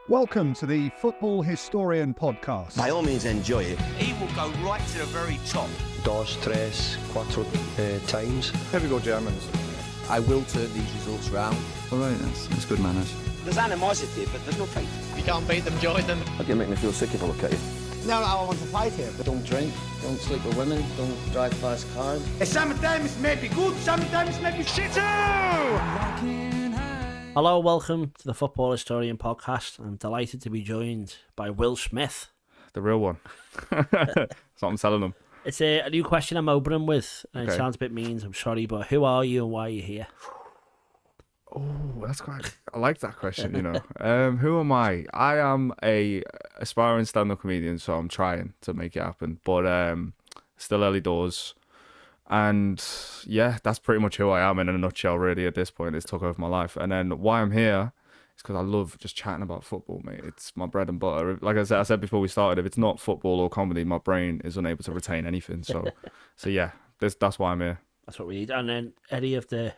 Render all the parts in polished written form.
Welcome to the Football Historian Podcast. By all means, enjoy it. He will go right to the very top. Dos, tres, cuatro times. Here we go, Germans. I will turn these results round. All right, that's good manners. There's animosity, but there's no fight. If you can't beat them, join them. How do you make me feel sick if I look at you? No, I want to fight here. Don't drink, don't sleep with women, don't drive fast cars. Sometimes may be good, sometimes may be shit too! Hello, welcome to the Football Historian Podcast. I'm delighted to be joined by Will Smith. The real one. That's what I'm telling them. It's a new question I'm opening with, and It sounds a bit mean, I'm sorry, but who are you and why are you here? Oh, that's quite... I like that question, you know. Who am I? I am a aspiring stand-up comedian, so I'm trying to make it happen. But still early doors. And yeah, that's pretty much who I am in a nutshell, really, at this point. It's took over my life. And then why I'm here is because I love just chatting about football, mate. It's my bread and butter. Like I said before we started, if it's not football or comedy, my brain is unable to retain anything. So yeah, that's why I'm here. That's what we need. And then any of the,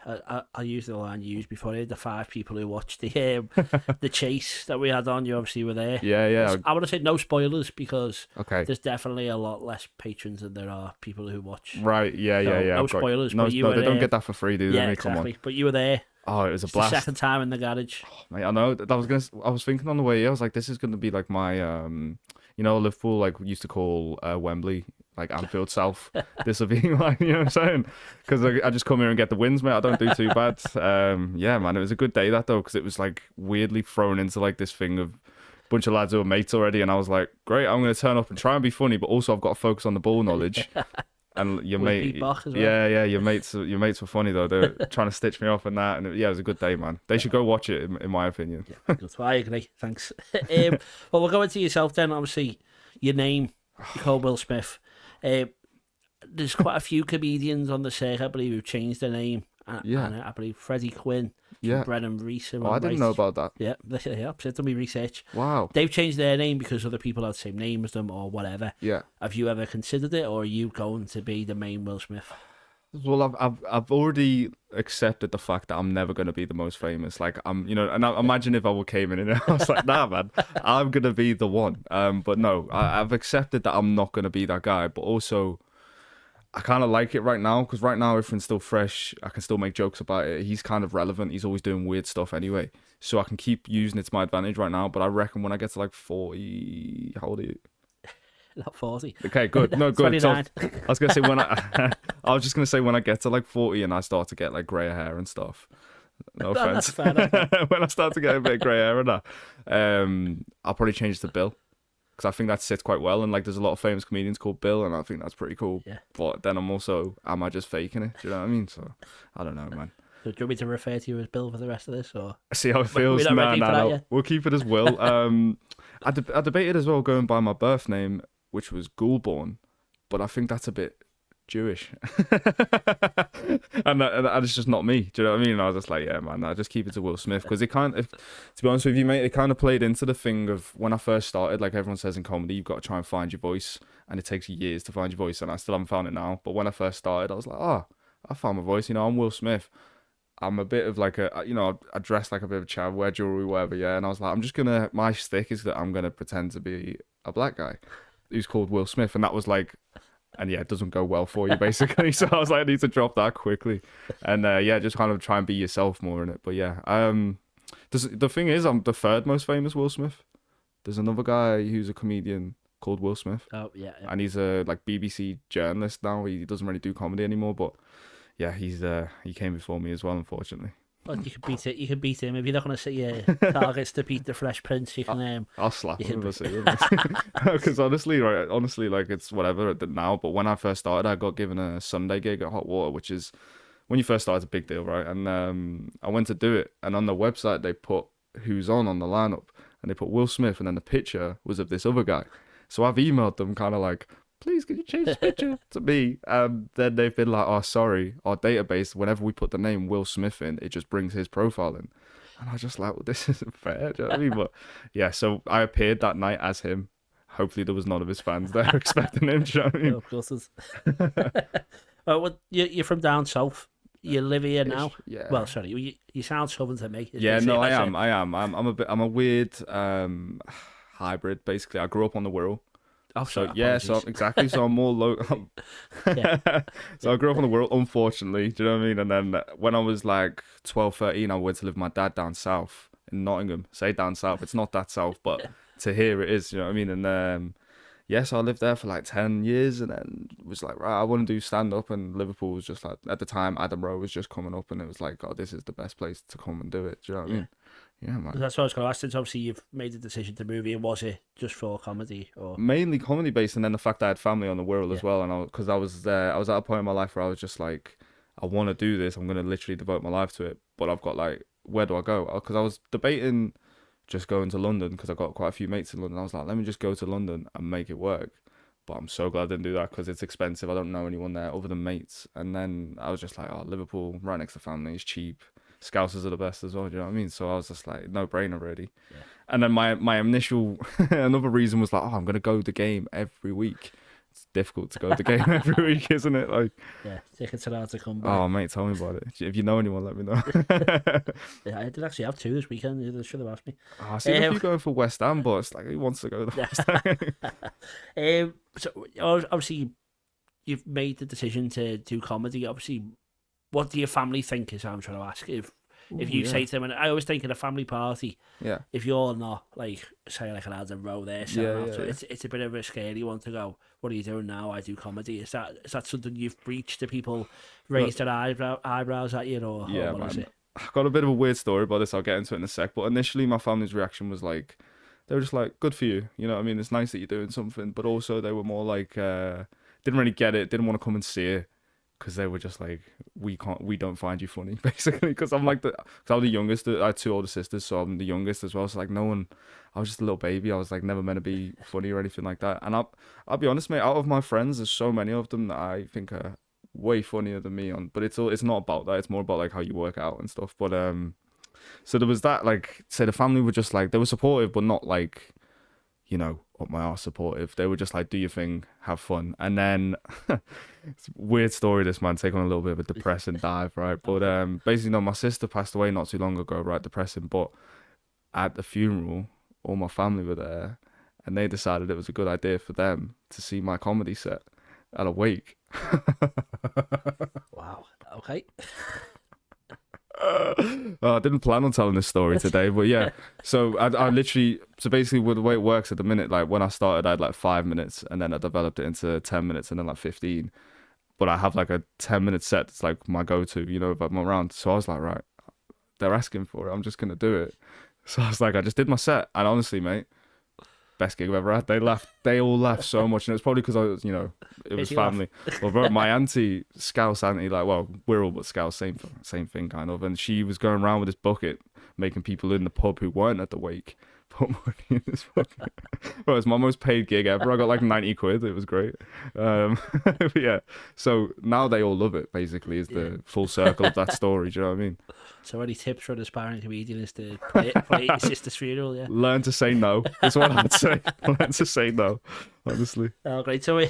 I'll use the line you used before, the 5 people who watched the chase that we had on, you obviously were there. Yeah. I want to say no spoilers because there's definitely a lot less patrons than there are people who watch. Right, yeah. No spoilers, but you were they there. don't get that for free, do they? Yeah, Come exactly. on. But you were there. Oh, it was a It's blast. the second time in the garage. Oh, mate, I know. I was thinking on the way here, I was like, this is going to be like my, Liverpool like used to call Wembley, like Anfield South. This will be like, you know what I'm saying? Because I just come here and get the wins, mate. I don't do too bad. Yeah, man, it was a good day that though, because it was like weirdly thrown into like this thing of a bunch of lads who were mates already, and I was like, great, I'm going to turn up and try and be funny, but also I've got to focus on the ball knowledge. And your mate, as well. yeah, your mates were funny though. They're trying to stitch me off and that, and it was a good day, man. They should go watch it, in my opinion. Yeah, good. I agree. Thanks. Well, we'll go into yourself then. Obviously, your name, you call Will Smith. There's quite a few comedians on the circuit, I believe, who've changed their name. And I believe Freddie Quinn, Brennan Reese. I didn't know about that. Yeah, I've done my research. Wow. They've changed their name because other people have the same name as them or whatever. Yeah. Have you ever considered it, or are you going to be the main Will Smith? Well, I've already accepted the fact that I'm never going to be the most famous. Like, and I imagine if I came in and I was like, nah, man, I'm going to be the one. But no, I've accepted that I'm not going to be that guy. But also, I kind of like it right now, because right now everything's still fresh. I can still make jokes about it. He's kind of relevant. He's always doing weird stuff anyway. So I can keep using it to my advantage right now. But I reckon when I get to like 40, how old are you? Not 40. Okay, good. No, good. 29. So I was gonna say I was just gonna say when I get to like 40 and I start to get like grey hair and stuff. No offense. That's fair. When I start to get a bit of grey hair and that, I'll probably change to Bill, because I think that sits quite well. And like, there's a lot of famous comedians called Bill, and I think that's pretty cool. Yeah. But then am I just faking it? Do you know what I mean? So I don't know, man. So do you want me to refer to you as Bill for the rest of this, or see how it feels? No. We'll keep it as Will. I debated as well going by my birth name, which was Goulborn, but I think that's a bit Jewish. and it's just not me. Do you know what I mean? And I was just like, yeah, man, I just keep it to Will Smith, because it kind of, to be honest with you, mate, it kind of played into the thing of when I first started. Like everyone says in comedy, you've got to try and find your voice, and it takes years to find your voice, and I still haven't found it now. But when I first started, I was like, I found my voice. I'm Will Smith. I'm a bit of like I dress like a bit of a chav, wear jewelry, whatever, yeah. And I was like, my shtick is that I'm gonna pretend to be a black guy who's called Will Smith, and that was like, and yeah, it doesn't go well for you basically. So I was like, I need to drop that quickly, and just kind of try and be yourself more in it. But yeah, the thing is, I'm the third most famous Will Smith. There's another guy who's a comedian called Will Smith. Oh yeah. And he's a like BBC journalist now. He doesn't really do comedy anymore, but yeah, he came before me as well, unfortunately. Well, you could beat it. You could beat him if you're not going to set your targets to beat the Fresh Prince. You can. I'll slap him if I see him. Because honestly, like it's whatever now. But when I first started, I got given a Sunday gig at Hot Water, which is when you first start, it's a big deal, right? And I went to do it, and on the website they put who's on the lineup, and they put Will Smith, and then the picture was of this other guy. So I've emailed them, kind of like, please, could you change this picture to me? Then they've been like, oh, sorry, our database, whenever we put the name Will Smith in, it just brings his profile in. And I was just like, well, this isn't fair. Do you know what I mean? But yeah, so I appeared that night as him. Hopefully there was none of his fans there expecting him. Do you know what I mean? No, of course. Well, you're from down south. you live here now. Yeah. Well, sorry, you sound southern to me. Yeah, no, I am. I'm a weird hybrid. Basically, I grew up on the Wirral. Oh, So sorry, yeah, so apologies. exactly. So I'm more low. Yeah. So I grew up on the Wirral, unfortunately. Do you know what I mean? And then when I was like 12, 13, I went to live with my dad down south in Nottingham. Say down south, it's not that south, but to here it is. You know what I mean? And yeah, so I lived there for like 10 years, and then was like, right, I want to do stand up. And Liverpool was just like, at the time, Adam Rowe was just coming up, and it was like, oh, this is the best place to come and do it. Do you know what I mean? Yeah, man. That's what I was going to ask. Since obviously you've made the decision to move here, was it just for comedy or Mainly comedy based, and then the fact that I had family on the Wirral as well, and because I was at a point in my life where I was just like, I want to do this. I'm gonna literally devote my life to it, but I've got like, where do I go? Because I was debating just going to London because I got quite a few mates in London. I was like, let me just go to London and make it work. But I'm so glad I didn't do that because it's expensive. I don't know anyone there other than mates. And then I was just like, oh, Liverpool, right next to family, it's cheap. Scousers are the best as well, do you know what I mean? So I was just like, no brainer really. Yeah. And then my initial, another reason was like, oh, I'm going to go to the game every week. It's difficult to go to the game every week, isn't it? Like, yeah, tickets are hard to come by. Oh, mate, tell me about it. If you know anyone, let me know. Yeah, I did actually have 2 this weekend. You should have asked me. I see if you going for West Ham, but it's like, who wants to go to West Ham? So obviously, you've made the decision to do comedy. Obviously, what do your family think is what I'm trying to ask. If you say to them, and I always think at a family party, if you're not like, say like an Adam Rowe there, it's a bit of a scary one to go, what are you doing now? I do comedy. Is that something you've breached to people, raised their eyebrows at you, or what is it? I've got a bit of a weird story about this. I'll get into it in a sec. But initially, my family's reaction was like, they were just like, good for you. You know what I mean? It's nice that you're doing something. But also, they were more like, didn't really get it, didn't want to come and see it. Because they were just like, we don't find you funny, basically. Because I'm like, because I'm the youngest. I had 2 older sisters, so I'm the youngest as well. So like, I was just a little baby. I was like, never meant to be funny or anything like that. And I'll be honest, mate. Out of my friends, there's so many of them that I think are way funnier than me. But it's not about that. It's more about like how you work out and stuff. But so there was that. Like, say the family were just like, they were supportive, but not like, you know, up my arse supportive. They were just like, do your thing, have fun. And then it's a weird story, this man, take on a little bit of a depressing dive, right? But basically, no, my sister passed away not too long ago, right? Depressing. But at the funeral, all my family were there, and they decided it was a good idea for them to see my comedy set at a wake. Wow. Okay. I didn't plan on telling this story today, but yeah. So I literally, so basically with the way it works at the minute, like when I started, I had like 5 minutes, and then I developed it into 10 minutes, and then like 15. But I have like a 10-minute set. It's like my go-to, you know, if I'm around. So I was like, right, they're asking for it. I'm just gonna do it. So I was like, I just did my set, and honestly, mate, best gig I've ever had. They all laughed so much, and it was probably because I was, you know, it was family. Well, bro, my auntie, Scouse auntie, like, well, we're all but Scouse, same thing kind of, and she was going around with this bucket, making people in the pub who weren't at the wake put money in this bucket. Bro, it's my most paid gig ever. I got like 90 quid. It was great. But yeah, so now they all love it. Basically, is the full circle of that story. Do you know what I mean? So any tips for an aspiring comedian is to play at your sister's funeral, yeah? Learn to say no. That's what I'd say. Learn to say no, honestly. Oh, great. So I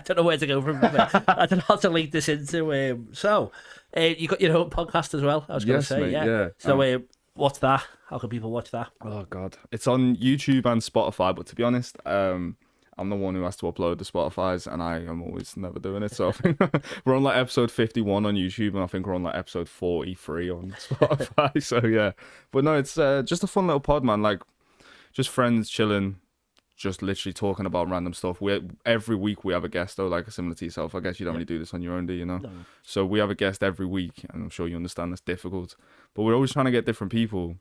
don't know where to go from there. I don't know how to link this into. You got your own podcast as well, I was going to say. Mate, yeah. So what's that? How can people watch that? Oh, God. It's on YouTube and Spotify, but to be honest, I'm the one who has to upload the Spotify's, and I am always never doing it. So I think we're on like episode 51 on YouTube, and I think we're on like episode 43 on Spotify. So yeah, but no, it's just a fun little pod, man. Like, just friends chilling, just literally talking about random stuff. Every week we have a guest, though, like similar to yourself. I guess you don't really do this on your own, do you know? No. So we have a guest every week, and I'm sure you understand that's difficult. But we're always trying to get different people,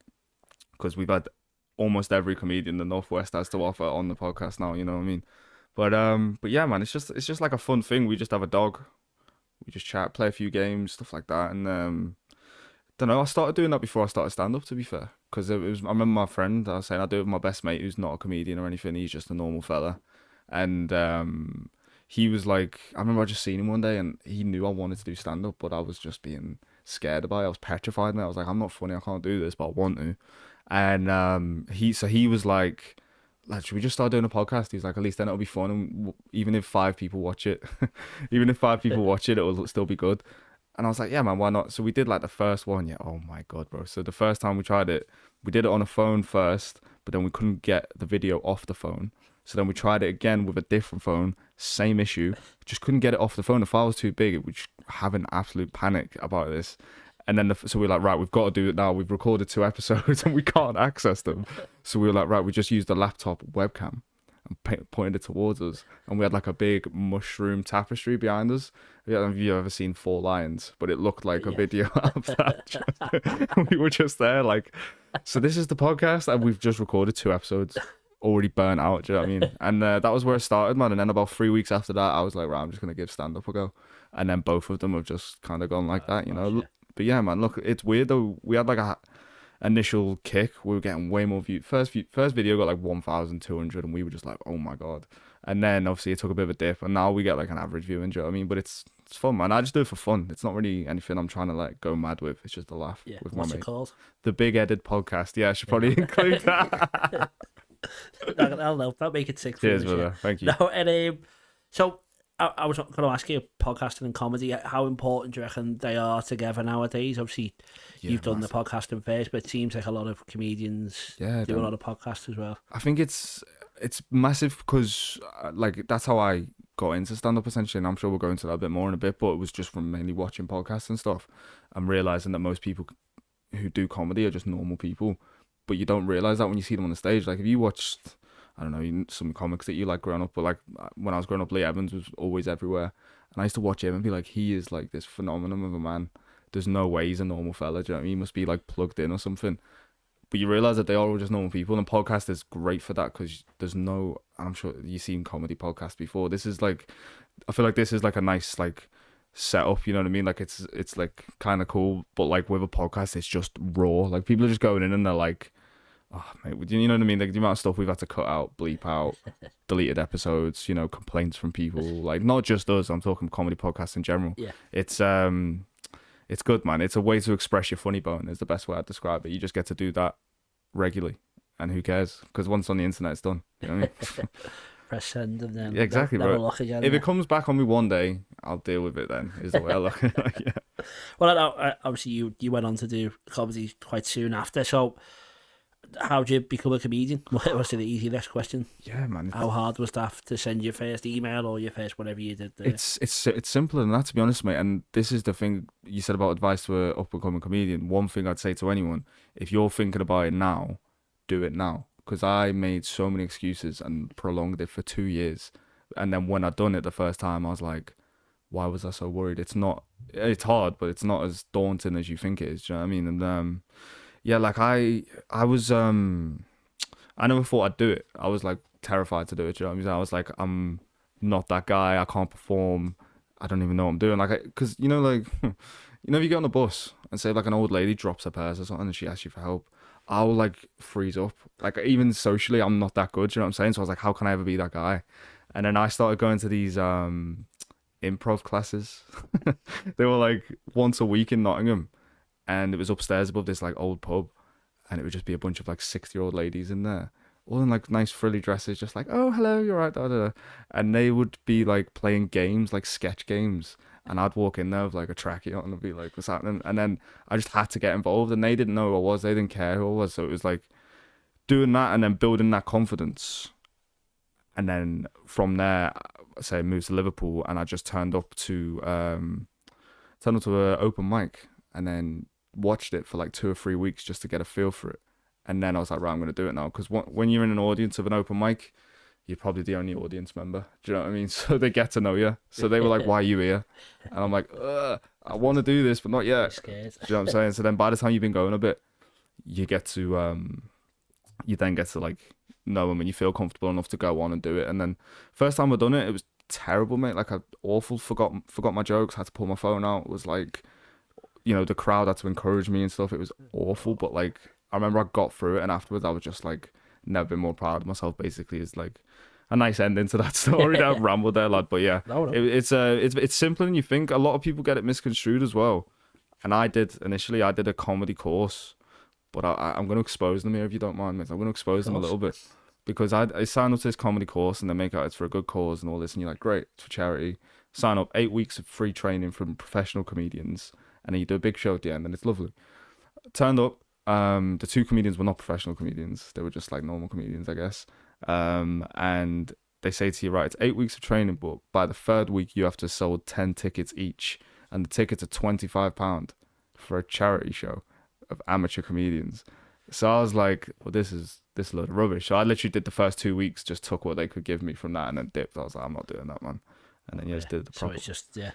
because we've had almost every comedian the Northwest has to offer on the podcast now, you know what I mean? But yeah, man, it's just like a fun thing. We just have a dog, we just chat, play a few games, stuff like that. And don't know, I started doing that before I started stand up, to be fair, because I remember my friend, I was saying I do it with my best mate who's not a comedian or anything, he's just a normal fella, and he was like, I remember I just seen him one day, and he knew I wanted to do stand up, but I was just being scared about it. I was petrified, mate. I was like, I'm not funny, I can't do this, but I want to. And he was like, should we just start doing a podcast? He's like, at least then it'll be fun, and even if 5 people watch it, it'll still be good. And I was like, yeah, man, why not? So we did like the first one. Yeah. Oh my God, bro. So the first time we tried it, we did it on a phone first, but then we couldn't get the video off the phone. So then we tried it again with a different phone, same issue, just couldn't get it off the phone. The file was too big. We just have an absolute panic about this. And then, so we were like, right, we've got to do it now. We've recorded 2 episodes and we can't access them. So we were like, right, we just used the laptop webcam and pointed it towards us. And we had like a big mushroom tapestry behind us. I don't know if you've ever seen 4 Lions, but it looked like a video of that. We were just there like, so this is the podcast and we've just recorded 2 episodes. Already burnt out, do you know what I mean? And that was where it started, man. And then about 3 weeks after that, I was like, right, I'm just going to give stand-up a go. And then both of them have just kind of gone like that, you know? But yeah, man, look, it's weird though. We had like a initial kick. We were getting way more views. First video got like 1,200 and we were just like, oh my God. And then obviously it took a bit of a dip and now we get like an average viewing, do you know what I mean? But it's fun, man. I just do it for fun. It's not really anything I'm trying to like go mad with. It's just a laugh with my mate. What's it called? The Big Headed Podcast. Yeah, I should probably include that. I'll know. That'll make it 6. Cheers, brother. Thank you. No, and so I was going to ask you, podcasting and comedy, how important do you reckon they are together nowadays? Obviously, you've done the podcasting first, but it seems like a lot of comedians do a lot of podcasts as well. I think it's massive because like that's how I got into stand-up essentially, and I'm sure we'll go into that a bit more in a bit, but it was just from mainly watching podcasts and stuff and realising that most people who do comedy are just normal people. But you don't realise that when you see them on the stage. Like, if you watched, I don't know, some comics that you like growing up, but like when I was growing up, Lee Evans was always everywhere. And I used to watch him and be like, he is like this phenomenon of a man. There's no way he's a normal fella. Do you know what I mean? He must be like plugged in or something. But you realise that they are all just normal people. And podcast is great for that because there's no, I'm sure you've seen comedy podcasts before. This is like, I feel like this is like a nice, like, setup, you know what I mean? Like it's like kind of cool, but like with a podcast it's just raw. Like people are just going in and they're like, oh mate, you know what I mean? Like the amount of stuff we've had to cut out, bleep out, deleted episodes, you know, complaints from people, like not just us, I'm talking comedy podcasts in general. Yeah, it's good, man. It's a way to express your funny bone is the best way I'd describe it. You just get to do that regularly and who cares, because once on the internet it's done, you know what I mean? Press send and then exactly, bro. If it comes back on me one day, I'll deal with it then, is the way I look at it. Yeah. Well, obviously you went on to do comedy quite soon after, so how did you become a comedian? Was it the easy next question? Yeah, man. How hard was that to send your first email or your first whatever you did there? It's simpler than that, to be honest, mate. And this is the thing you said about advice to an up-and-coming comedian. One thing I'd say to anyone, if you're thinking about it now, do it now. Because I made so many excuses and prolonged it for 2 years. And then when I'd done it the first time, I was like, why was I so worried? It's hard, but it's not as daunting as you think it is. Do you know what I mean? And yeah, like I was, I never thought I'd do it. I was like terrified to do it. Do you know what I mean? I was like, I'm not that guy. I can't perform. I don't even know what I'm doing. Like, because, you know, like, you know, if you get on a bus and say like an old lady drops her purse or something and she asks you for help, I'll like freeze up. Like even socially, I'm not that good. You know what I'm saying? So I was like, how can I ever be that guy? And then I started going to these improv classes. They were like once a week in Nottingham, and it was upstairs above this like old pub, and it would just be a bunch of like 60-year-old ladies in there, all in like nice frilly dresses, just like, oh hello, you're right, da, da, da. And they would be like playing games, like sketch games. And I'd walk in there with like a trackie on and be like, what's happening? And then I just had to get involved, and they didn't know who I was. They didn't care who I was. So it was like doing that and then building that confidence. And then from there, say I moved to Liverpool, and I just turned up to an open mic and then watched it for like 2 or 3 weeks just to get a feel for it. And then I was like, right, I'm going to do it now. Because when you're in an audience of an open mic, you're probably the only audience member. Do you know what I mean? So they get to know you. So they were like, why are you here? And I'm like, I want to do this, but not yet. Do you know what I'm saying? So then by the time you've been going a bit, you get to, you then get to like know them and you feel comfortable enough to go on and do it. And then first time I done it, it was terrible, mate. Like I awful, forgot my jokes, had to pull my phone out. It was like, you know, the crowd had to encourage me and stuff. It was awful. But like, I remember I got through it, and afterwards I was just like, never been more proud of myself. Basically, it's like a nice ending to that story. That I've rambled there, lad. But yeah, it's simpler than you think. A lot of people get it misconstrued as well, and I did initially. I did a comedy course, but I'm going to expose them here if you don't mind, mate. I'm going to expose them a little bit. because I signed up to this comedy course and they make out it's for a good cause and all this, and you're like, great, it's for charity. Sign up, 8 weeks of free training from professional comedians, and then you do a big show at the end, and it's lovely. Turned up, the 2 comedians were not professional comedians; they were just like normal comedians, I guess. And they say to you, right, it's 8 weeks of training, but by the 3rd week you have to sell 10 tickets each, and the tickets are £25 for a charity show of amateur comedians. So I was like, well, this is a load of rubbish. So I literally did the first 2 weeks, just took what they could give me from that and then dipped. I was like, I'm not doing that, man. And then just did the proper. So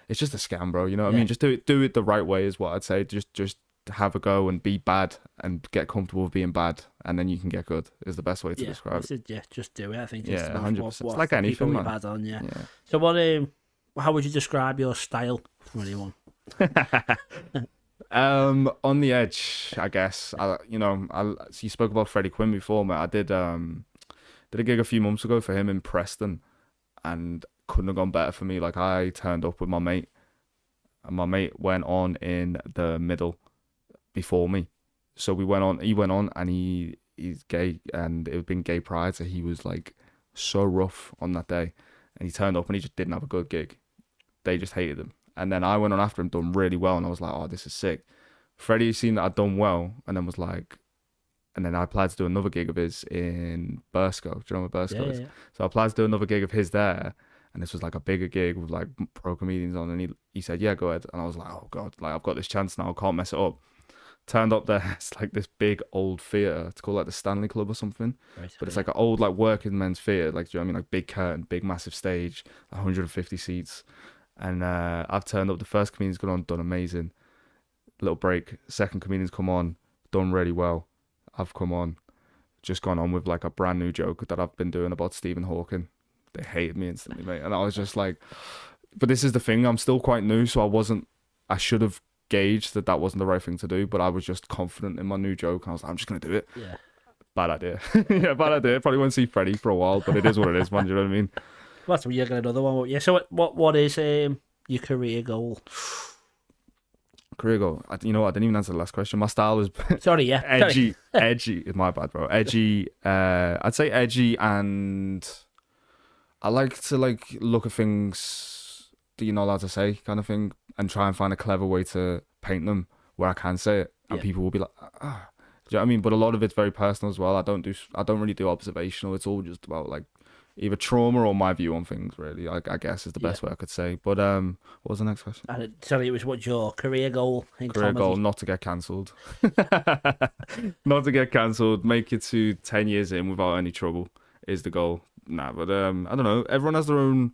it's just a scam, bro. You know what I mean? Just do it the right way is what I'd say. Just have a go and be bad and get comfortable with being bad, and then you can get good. Is the best way to describe it. Yeah, just do it. I think. 100%. It's like anything, man. Bad on, yeah. So what? How would you describe your style for anyone? On the edge, I guess. So you spoke about Freddie Quinn before, mate. I did a gig a few months ago for him in Preston, and couldn't have gone better for me. Like, I turned up with my mate, and my mate went on in the middle before me. So he went on, and he's gay, and it had been gay pride, so he was like so rough on that day, and he turned up and he just didn't have a good gig. They just hated him. And then I went on after him, done really well, and I was like, oh, this is sick. Freddie seen that I'd done well, and then was like, and then I applied to do another gig of his in Burscough. Do you know where Burscough is? So I applied to do another gig of his there, and this was like a bigger gig with like pro comedians on, and he said, yeah, go ahead. And I was like, oh God, like I've got this chance now, I can't mess it up. Turned up there, it's like this big old theatre. It's called like the Stanley Club or something. Right, but it's like an old like working men's theatre, like, do you know what I mean? Like big curtain, big massive stage, 150 seats. And I've turned up, the first comedian's gone on, done amazing. Little break, second comedian's come on, done really well. I've come on, just gone on with like a brand new joke that I've been doing about Stephen Hawking. They hated me instantly, mate. And I was just like, but this is the thing, I'm still quite new, so I should have gauged that wasn't the right thing to do, but I was just confident in my new joke. And I was like, I'm just going to do it. Yeah. Bad idea. Yeah, bad idea. Probably won't see Freddie for a while, but it is what it is, man. Do you know what I mean? That's what you're going to another one. Yeah. So what is your career goal? Career goal. I didn't even answer the last question. My style is edgy. Is my bad, bro. Edgy. I'd say edgy, and I like to like look at things that you're not allowed to say, kind of thing, and try and find a clever way to paint them where I can say it, and people will be like, ah. Do you know what I mean? But a lot of it's very personal as well. I don't really do observational. It's all just about like either trauma or my view on things, really. I guess is the best way I could say. But what was the next question? Sorry, it was what's your career goal in career comedy? Goal, not to get cancelled. Not to get cancelled. Make it to 10 years in without any trouble is the goal. Nah, but I don't know. Everyone has their own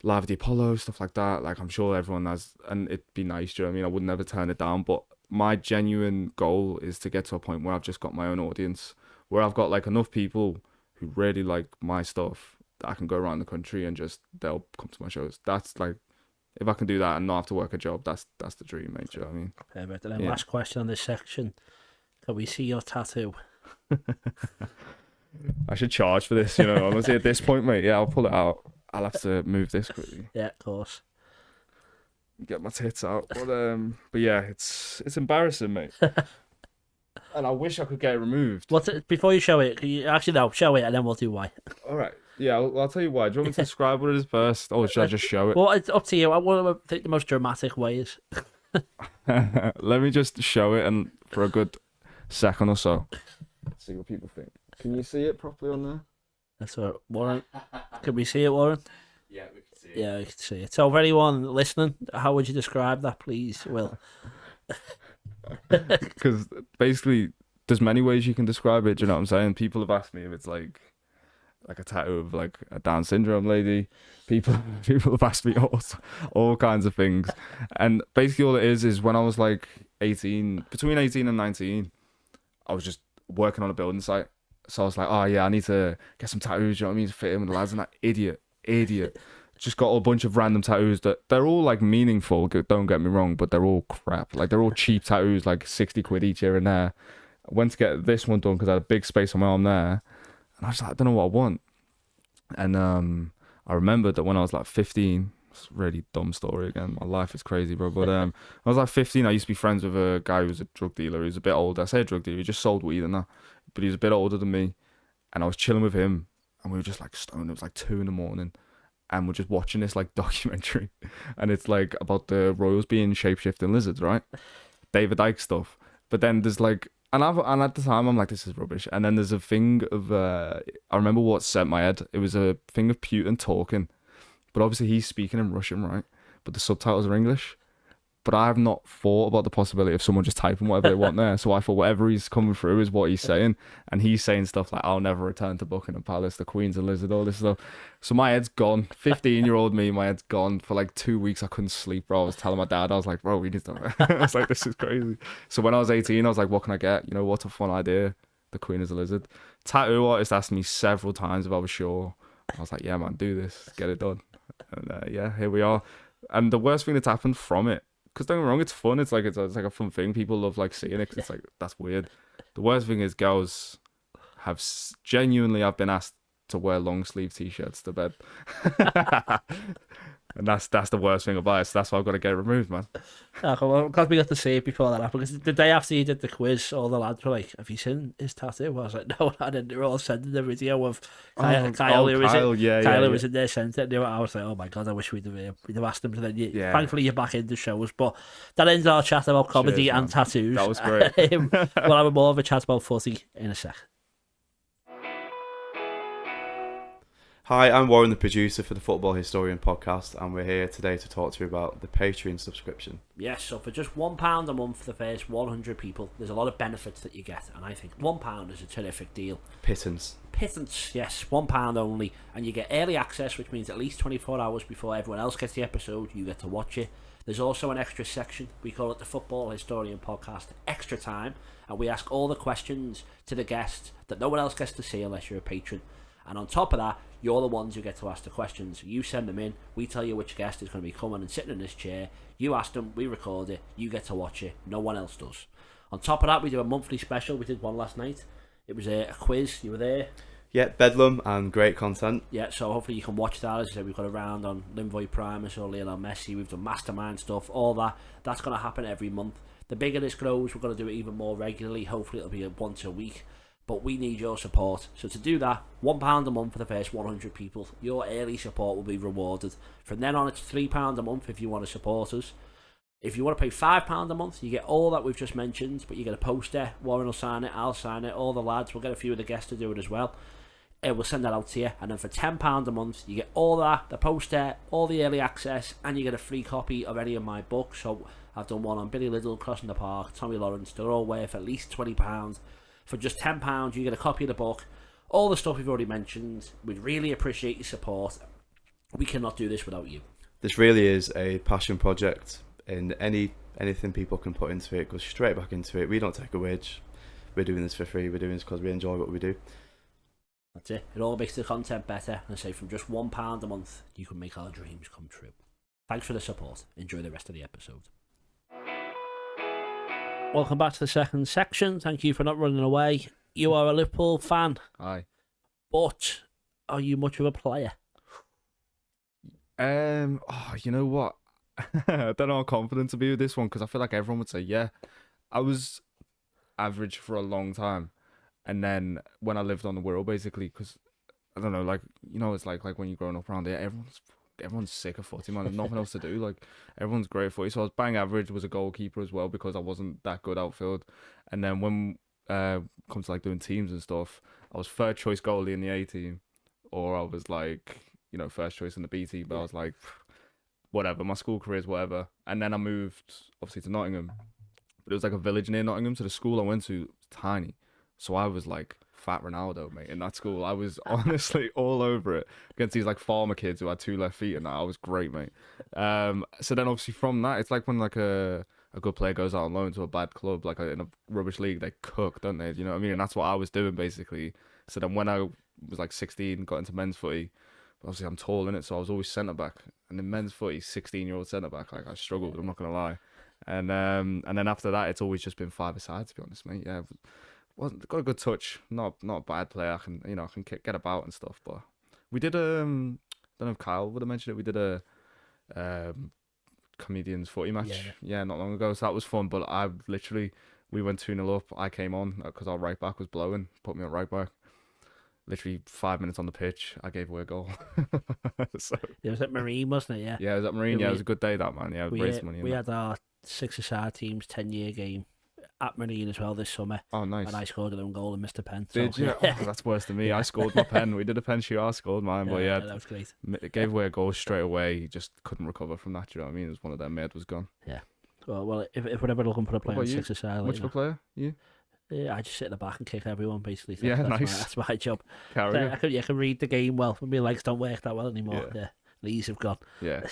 Live at the Apollo, stuff like that. Like, I'm sure everyone has, and it'd be nice. Do you know what I mean? I would never turn it down. But my genuine goal is to get to a point where I've just got my own audience, where I've got like enough people who really like my stuff that I can go around the country and just they'll come to my shows. That's like, if I can do that and not have to work a job, that's the dream, mate. Do you know what I mean? Perfect. And then last question on this section: can we see your tattoo? I should charge for this, honestly. At this point, mate, yeah, I'll pull it out. I'll have to move this quickly. Yeah, of course. Get my tits out, but yeah, it's embarrassing, mate. And I wish I could get it removed. Before you show it, show it and then we'll do why. All right. Yeah, I'll tell you why. Do you want me to describe what it is first, or should I just show it? Well, it's up to you. I want to think the most dramatic way is. Let me just show it, and for a good second or so, see what people think. Can you see it properly on there? That's all right. Warren, can we see it, Warren? Yeah, we can see it. Yeah, we can see it. So, for anyone listening, how would you describe that, please, Will? Because basically, there's many ways you can describe it. Do you know what I'm saying? People have asked me if it's like a tattoo of like a Down syndrome lady. People have asked me all kinds of things, and basically all it is when I was like 18, between 18 and 19, I was just working on a building site. So I was like, oh yeah, I need to get some tattoos, you know what I mean, to fit in with the lads. And that idiot, just got a bunch of random tattoos that they're all like meaningful, don't get me wrong, but they're all crap. Like, they're all cheap tattoos, like 60 quid each here and there. I went to get this one done because I had a big space on my arm there. And I was like, I don't know what I want. And I remembered that when I was like 15, it's a really dumb story again. My life is crazy, bro. But I was like 15, I used to be friends with a guy who was a drug dealer. He was a bit older. I say a drug dealer, he just sold weed and that. But he was a bit older than me. and I was chilling with him, and we were just like stoned. It was like 2 a.m, and we're just watching this like documentary, and it's like about the royals being shape-shifting lizards, right? David Icke stuff. But then there's like, and at the time I'm like, this is rubbish. And then there's a thing of, I remember what sent my head. It was a thing of Putin talking, but obviously he's speaking in Russian, right? But the subtitles are English. But I have not thought about the possibility of someone just typing whatever they want there. So I thought whatever he's coming through is what he's saying. And he's saying stuff like, I'll never return to Buckingham Palace, the Queen's a lizard, all this stuff. So my head's gone. 15-year-old me, my head's gone. For like 2 weeks, I couldn't sleep, bro. I was telling my dad, I was like, bro, we need to... I was like, this is crazy. So when I was 18, I was like, what can I get? You know, what a fun idea. The Queen is a lizard. Tattoo artist asked me several times if I was sure. I was like, yeah, man, do this. Get it done. And yeah, here we are. And the worst thing that's happened from it, because don't get me wrong, it's fun. It's like a fun thing. People love like seeing it. 'Cause it's like, that's weird. The worst thing is girls have genuinely, I've been asked to wear long sleeve t-shirts to bed. And that's the worst thing about it. So that's why I've got to get it removed, man. Well, because we got to see it before that happened. Because the day after you did the quiz, all the lads were like, have you seen his tattoo? I was like, no, I didn't. They were all sending the video of Kyle, Kyle was in there, sent it. I was like, oh my God, I wish we'd have asked him. Thankfully, you're back in the shows. But that ends our chat about comedy and tattoos. That was great. We'll have more of a chat about footy in a sec. Hi, I'm Warren, the producer for the Football Historian podcast, and we're here today to talk to you about the Patreon subscription. Yes, so for just £1 a month for the first 100 people, there's a lot of benefits that you get, and I think £1 is a terrific deal. Pittance, yes, £1 only, and you get early access, which means at least 24 hours before everyone else gets the episode, you get to watch it. There's also an extra section, we call it the Football Historian Podcast Extra Time, and we ask all the questions to the guests that no one else gets to see unless you're a patron. And on top of that, you're the ones who get to ask the questions. You send them in, we tell you which guest is going to be coming and sitting in this chair. You ask them, we record it, you get to watch it. No one else does. On top of that, we do a monthly special. We did one last night. It was a quiz. You were there. Yeah, bedlam and great content. Yeah, so hopefully you can watch that. As I said, we've got a round on Linvoy Primus or Lionel Messi. We've done mastermind stuff, all that. That's going to happen every month. The bigger this grows, we're going to do it even more regularly. Hopefully it'll be once a week. But we need your support. So to do that, £1 a month for the first 100 people. Your early support will be rewarded. From then on, it's £3 a month if you want to support us. If you want to pay £5 a month, you get all that we've just mentioned, but you get a poster. Warren will sign it, I'll sign it, all the lads. We'll get a few of the guests to do it as well. We'll send that out to you. And then for £10 a month, you get all that, the poster, all the early access, and you get a free copy of any of my books. So I've done one on Billy Liddell, Crossing the Park, Tommy Lawrence. They're all worth at least £20. For just £10, you get a copy of the book, all the stuff we've already mentioned. We'd really appreciate your support. We cannot do this without you. This really is a passion project, and anything people can put into it goes straight back into it. We don't take a wage. We're doing this for free. We're doing this because we enjoy what we do. That's it. It all makes the content better. And I say from just £1 a month, you can make our dreams come true. Thanks for the support. Enjoy the rest of the episode. Welcome back to the second section. Thank you for not running away. You are a Liverpool fan. Aye. But are you much of a player? You know what? I don't know how confident to be with this one because I feel like everyone would say, yeah. I was average for a long time. And then when I lived on the Wirral, basically, because, I don't know, like, you know, it's like when you're growing up around here, everyone's sick of footy, man. There's nothing else to do. Like, everyone's great at footy. So I was bang average, was a goalkeeper as well because I wasn't that good outfield. And then when comes to like doing teams and stuff, I was third choice goalie in the A team, or I was like, you know, first choice in the B team. But I was like, whatever, my school career is whatever. And then I moved obviously to Nottingham, but it was like a village near Nottingham. So the school I went to was tiny. So I was like fat Ronaldo, mate, in that school. I was honestly all over it against these like farmer kids who had 2 left feet, and I was great, mate. So then obviously from that, it's like when like a good player goes out on loan to a bad club, like in a rubbish league, they cook, don't they? You know what I mean? And that's what I was doing basically. So then when I was like 16, got into men's footy, obviously I'm tall in it, so I was always centre back. And in men's footy, 16-year-old centre back, like I struggled, I'm not gonna lie. And then after that, it's always just been 5-a-side, to be honest, mate. Yeah. Got a good touch, not a bad player. I can get about and stuff. But we did don't know if Kyle would have mentioned it. We did a comedians footy match, yeah, not long ago. So that was fun. But we went 2-0 up. I came on because our right back was blowing, put me on right back. literally 5 minutes on the pitch, I gave away a goal. So, it was at Marine, wasn't it? Yeah. Yeah, it was at Marine. Yeah, it was a good day, that, man. Yeah, We, raised money. we had our six-a-side team's 10-year game at Marine as well this summer. Oh, nice. And I scored an own goal and missed a pen. Did you? Oh, that's worse than me. I scored my pen. We did a pen shoot. I scored mine, but yeah, that was great. It gave away a goal straight away. Just couldn't recover from that. Do you know what I mean? It was one of them. My head was gone. Yeah. Well, if we're ever looking for a player on six-a-side, which player? You? Yeah, I just sit in the back and kick everyone, basically. So yeah, that's nice. That's my job. I can read the game well. My legs don't work that well anymore. Yeah. Knees have gone. Yeah.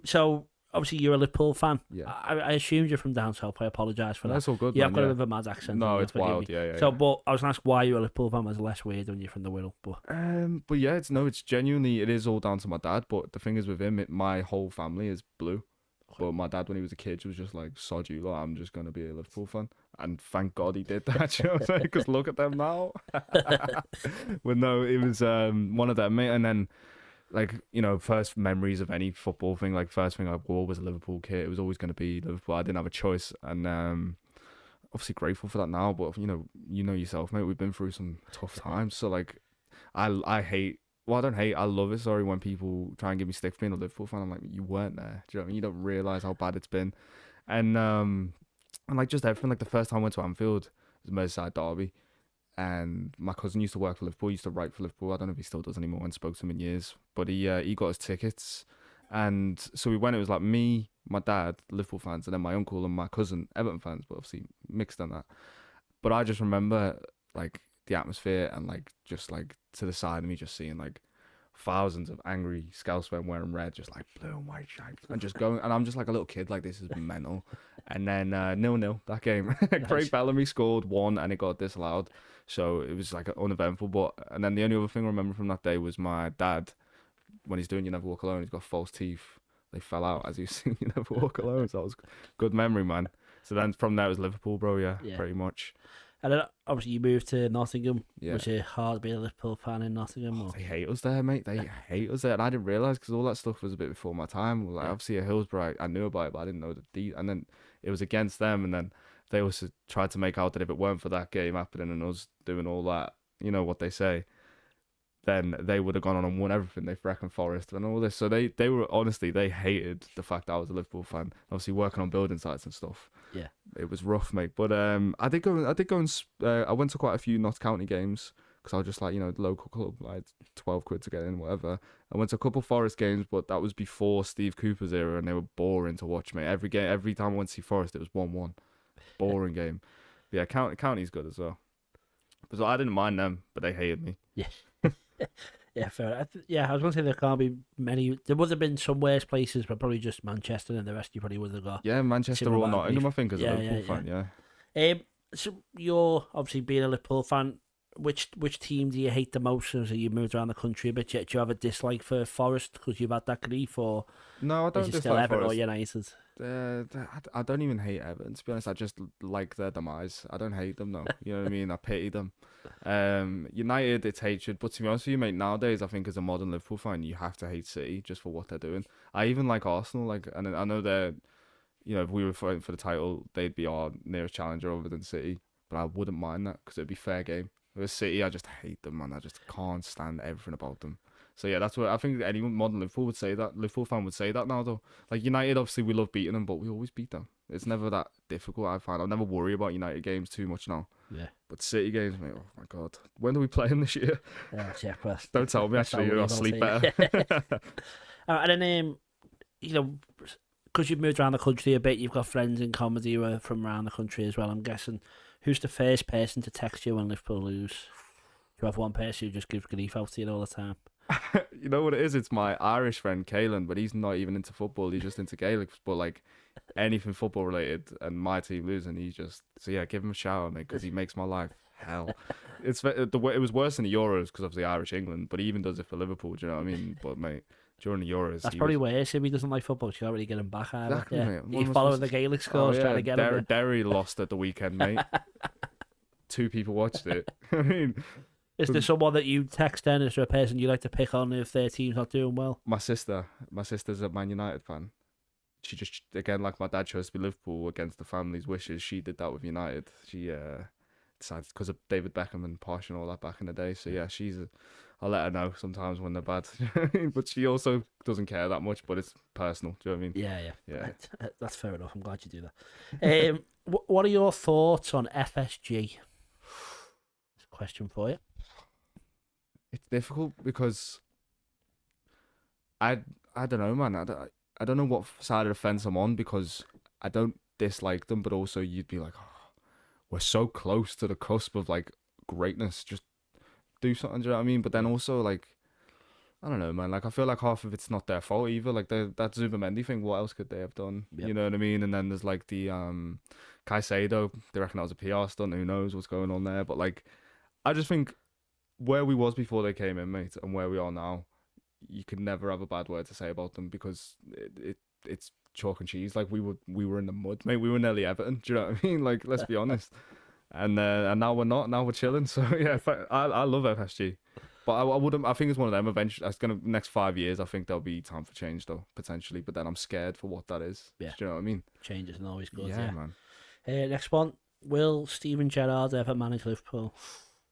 So, obviously, you're a Liverpool fan. Yeah. I assumed you're from down south. I apologise for that. That's all good, You man. have got a bit of a mad accent. No, it's wild. Yeah. So, but I was going to ask why you're a Liverpool fan was less weird when you're from the Wirral. But yeah, it's genuinely, it is all down to my dad. But the thing is with him, my whole family is blue. But my dad, when he was a kid, was just like, sod you lot, I'm just going to be a Liverpool fan. And thank God he did that, you know what I'm saying? Because look at them now. But no, it was one of them, mate. And then, like, you know, first memories of any football thing, like, first thing I wore was a Liverpool kit. It was always going to be Liverpool. I didn't have a choice. And obviously grateful for that now. But, you know yourself, mate, we've been through some tough times. So, like, I hate... Well, I don't hate. I love it. Sorry, when people try and give me stick for being a Liverpool fan, I'm like, you weren't there. Do you know what I mean? You don't realise how bad it's been, and like just everything. Like the first time I went to Anfield, it was Merseyside derby, and my cousin used to work for Liverpool. He used to write for Liverpool. I don't know if he still does anymore. I haven't spoke to him in years, but he got his tickets, and so we went. It was like me, my dad, Liverpool fans, and then my uncle and my cousin, Everton fans, but obviously mixed on that. But I just remember like the atmosphere and like just like to the side of me just seeing like thousands of angry Scousesmen wearing red, just like blue and white stripes, and just going, and I'm just like a little kid, like this is mental. And then 0-0 that game. Craig Bellamy scored one and it got disallowed, so it was like uneventful. But and then the only other thing I remember from that day was my dad, when he's doing You Never Walk Alone, he's got false teeth, they fell out as he was singing You Never Walk Alone. So that was good memory, man. So then from there it was Liverpool, bro. Yeah, pretty much. And then obviously you moved to Nottingham. Yeah. Was it hard being a Liverpool fan in Nottingham? Oh, they hate us there, mate. They hate us there. And I didn't realise because all that stuff was a bit before my time. Like, obviously at Hillsborough, I knew about it, but I didn't know and then it was against them. And then they also tried to make out that if it weren't for that game happening and us doing all that, you know what they say, then they would have gone on and won everything. They Brecon Forest and all this. So they were, honestly, they hated the fact that I was a Liverpool fan. Obviously working on building sites and stuff. Yeah. It was rough, mate. But I did go and I went to quite a few Notts County games because I was just like, you know, the local club, like 12 quid to get in, whatever. I went to a couple Forest games, but that was before Steve Cooper's era and they were boring to watch, mate. Every time I went to see Forest, it was 1-1. Boring game. But yeah, County's good as well. But so I didn't mind them, but they hated me. Yeah. Yeah, fair. I was going to say there can't be many. There would have been some worse places, but probably just Manchester and the rest you probably would have got. Yeah, Manchester or Nottingham, I think, as a Liverpool fan, yeah. So you're obviously being a Liverpool fan. Which team do you hate the most? As you moved around the country a bit, do you have a dislike for Forest because you've had that grief, or no? I don't is it dislike still Everton Forest. Or United? I don't even hate Everton, to be honest. I just like their demise. I don't hate them, though. You know what I mean? I pity them. United, it's hatred. But to be honest with you, mate, nowadays, I think as a modern Liverpool fan, you have to hate City just for what they're doing. I even like Arsenal. And I know they're, you know, if we were fighting for the title, they'd be our nearest challenger other than City. But I wouldn't mind that because it'd be fair game. With City, I just hate them, man. I just can't stand everything about them. So yeah, that's what I think any modern Liverpool would say that. Liverpool fan would say that now, though. Like United, obviously we love beating them, but we always beat them. It's never that difficult, I find. I never worry about United games too much now. Yeah. But City games, mate, oh my God. When do we play them this year? Yeah, well, don't tell me, actually. I'll sleep better. And then, you know, because you've moved around the country a bit, you've got friends in comedy who are from around the country as well, I'm guessing. Who's the first person to text you when Liverpool lose? You have one person who just gives grief out to you all the time. You know what it is? It's my Irish friend, Caelan, but he's not even into football. He's just into Gaelic. But like anything football related and my team losing, he's just... So yeah, give him a shout out, mate, because he makes my life hell. It was worse in the Euros because obviously Irish-England, but he even does it for Liverpool, do you know what I mean? But mate... During the Euros, that's probably worse if he doesn't like football. You can't really get him back either. Exactly, mate. He's following the Gaelic scores, trying to get him. Derry lost at the weekend, mate. 2 people watched it. I mean, is there someone that you text then? Is there a person you like to pick on if their team's not doing well? My sister's a Man United fan. She just, again, like my dad chose to be Liverpool against the family's wishes. She did that with United. She decided because of David Beckham and Posh and all that back in the day. So yeah, I'll let her know sometimes when they're bad. But she also doesn't care that much, but it's personal. Do you know what I mean? Yeah. That's fair enough. I'm glad you do that. What are your thoughts on FSG? Question for you. It's difficult because I don't know, man. I don't know what side of the fence I'm on, because I don't dislike them, but also you'd be like, oh, we're so close to the cusp of like greatness. Just do something. Do you know what I mean? But then also like, I don't know, man. Like I feel like half of it's not their fault either. Like that Zubamendi thing. What else could they have done? Yep. You know what I mean? And then there's like the Caicedo. They reckon that was a PR stunt. Who knows what's going on there? But like, I just think where we was before they came in, mate, and where we are now, you could never have a bad word to say about them, because it's chalk and cheese. Like we were in the mud, mate. We were nearly Everton. Do you know what I mean? Like, let's be honest. And now we're not. Now we're chilling. So yeah, I love FSG, but I wouldn't. I think it's one of them. Eventually, it's gonna next 5 years. I think there'll be time for change though, potentially. But then I'm scared for what that is. Yeah. Do you know what I mean? Change isn't always good. Yeah, man. Next one. Will Steven Gerrard ever manage Liverpool?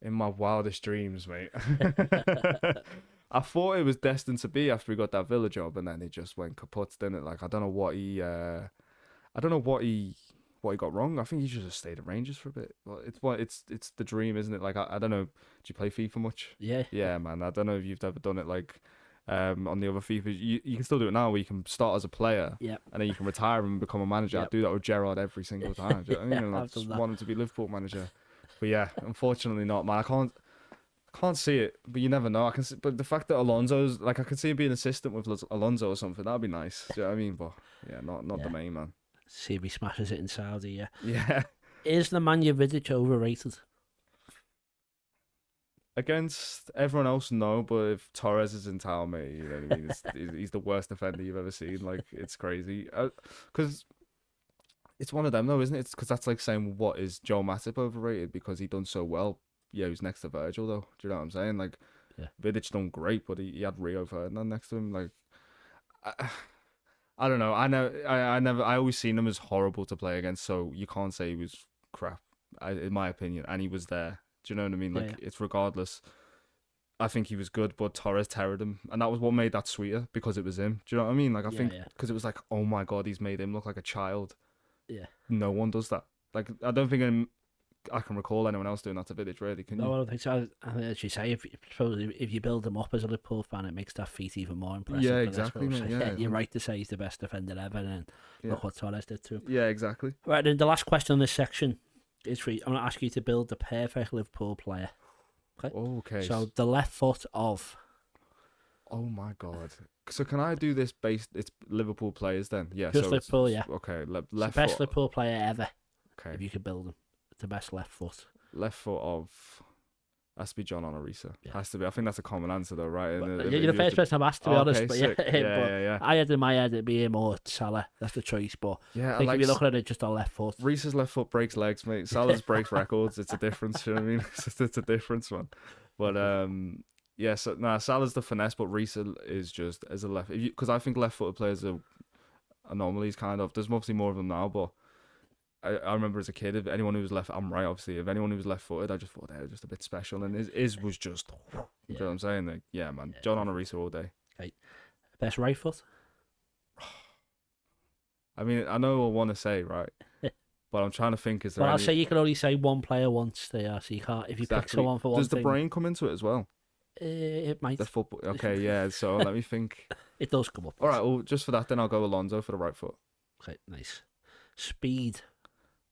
In my wildest dreams, mate. I thought it was destined to be after he got that Villa job, and then it just went kaput, didn't it? Like I don't know what he got wrong. I think he should have stayed at Rangers for a bit. Well, it's the dream, isn't it? Like I don't know. Do you play FIFA much? Yeah. Yeah, man. I don't know if you've ever done it like on the other FIFA. You can still do it now, where you can start as a player, and then you can retire and become a manager. I do that with Gerrard every single time. Do you know what I mean? And I just want him to be Liverpool manager. But yeah, unfortunately not, man. I can't see it, but you never know. I can see, but the fact that Alonso's like, I can see him being assistant with Alonso or something. That'd be nice. Do you know what I mean? But yeah, not the main man. See if he smashes it in Saudi. Yeah. Yeah. Is Nemanja Vidic overrated? Against everyone else, no. But if Torres is in town, mate, you know what I mean? He's the worst defender you've ever seen. Like, it's crazy. Because it's one of them, though, isn't it? It's because that's like saying, what, is Joe Matip overrated because he done so well? Yeah, he's next to Virgil, though. Do you know what I'm saying? Like, Vidic done great, but he had Rio Ferdinand next to him. Like, I don't know. I always seen him as horrible to play against, so you can't say he was crap, in my opinion. And he was there. Do you know what I mean? Like, it's regardless. I think he was good, but Torres terrored him, and that was what made that sweeter, because it was him. Do you know what I mean? Like, I think because it was like, oh my god, he's made him look like a child. Yeah. No one does that. Like, I don't think I can recall anyone else doing that to Vidic, really. Can you? No, I don't think so. I think, as you say, if you build him up as a Liverpool fan, it makes that feat even more impressive. Yeah, exactly, mate. Yeah. You're right to say he's the best defender ever, and look what Torres did too. Yeah, exactly. Right, then the last question on this section is for you. I'm going to ask you to build the perfect Liverpool player. Okay. Okay. So the left foot of. Oh my god. So can I do this based? It's Liverpool players then. Yeah. Just so Liverpool, yeah. Okay. Left the best foot. Liverpool player ever. Okay. If you could build him, the best left foot. Left foot of. Has to be John Onorisa. Has to be. I think that's a common answer though, right? You're the first person I've asked, to be honest. But yeah. I had in my head it'd be him or Salah. That's the choice. But yeah, I think if you're looking at it, just a left foot. Rice's left foot breaks legs, mate. Salah's breaks records. It's a difference. You know what I mean? It's a difference, man. But yeah. So Salah's the finesse, but Rice is just as a left. Because I think left-footed players are anomalies, kind of. There's mostly more of them now, but. I remember as a kid, if anyone who was left, I'm right, obviously. If anyone who was left-footed, I just thought they were just a bit special, and his was just, you know what I'm saying? Like, yeah, man, John Onorisa all day. Okay, best right foot. I mean, I know what I want to say, right, but I'm trying to think. Is there? Well, I'll say you can only say one player once there, so you can't. If you pick someone for one, does the brain come into it as well? It might. The football. Okay, yeah. So let me think. It does come up. All right. Well, just for that, then I'll go Alonso for the right foot. Okay, nice. Speed.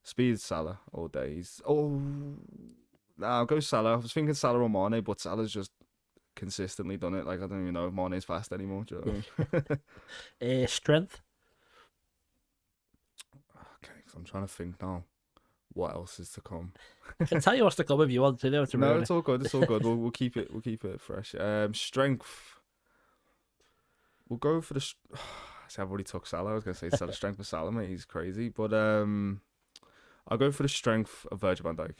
Speed Salah all day. I'll go Salah. I was thinking Salah or Mane, but Salah's just consistently done it. Like, I don't even know if Mane's fast anymore. Do you know what I mean? Strength. Okay, so I'm trying to think now. What else is to come? I can tell you what's to come if you want to. No, it's all good. It's all good. We'll keep it. We'll keep it fresh. Strength. We'll go for the. See, I've already took Salah. I was gonna say strength for Salah, mate. He's crazy, but I'll go for the strength of Virgil van Dijk.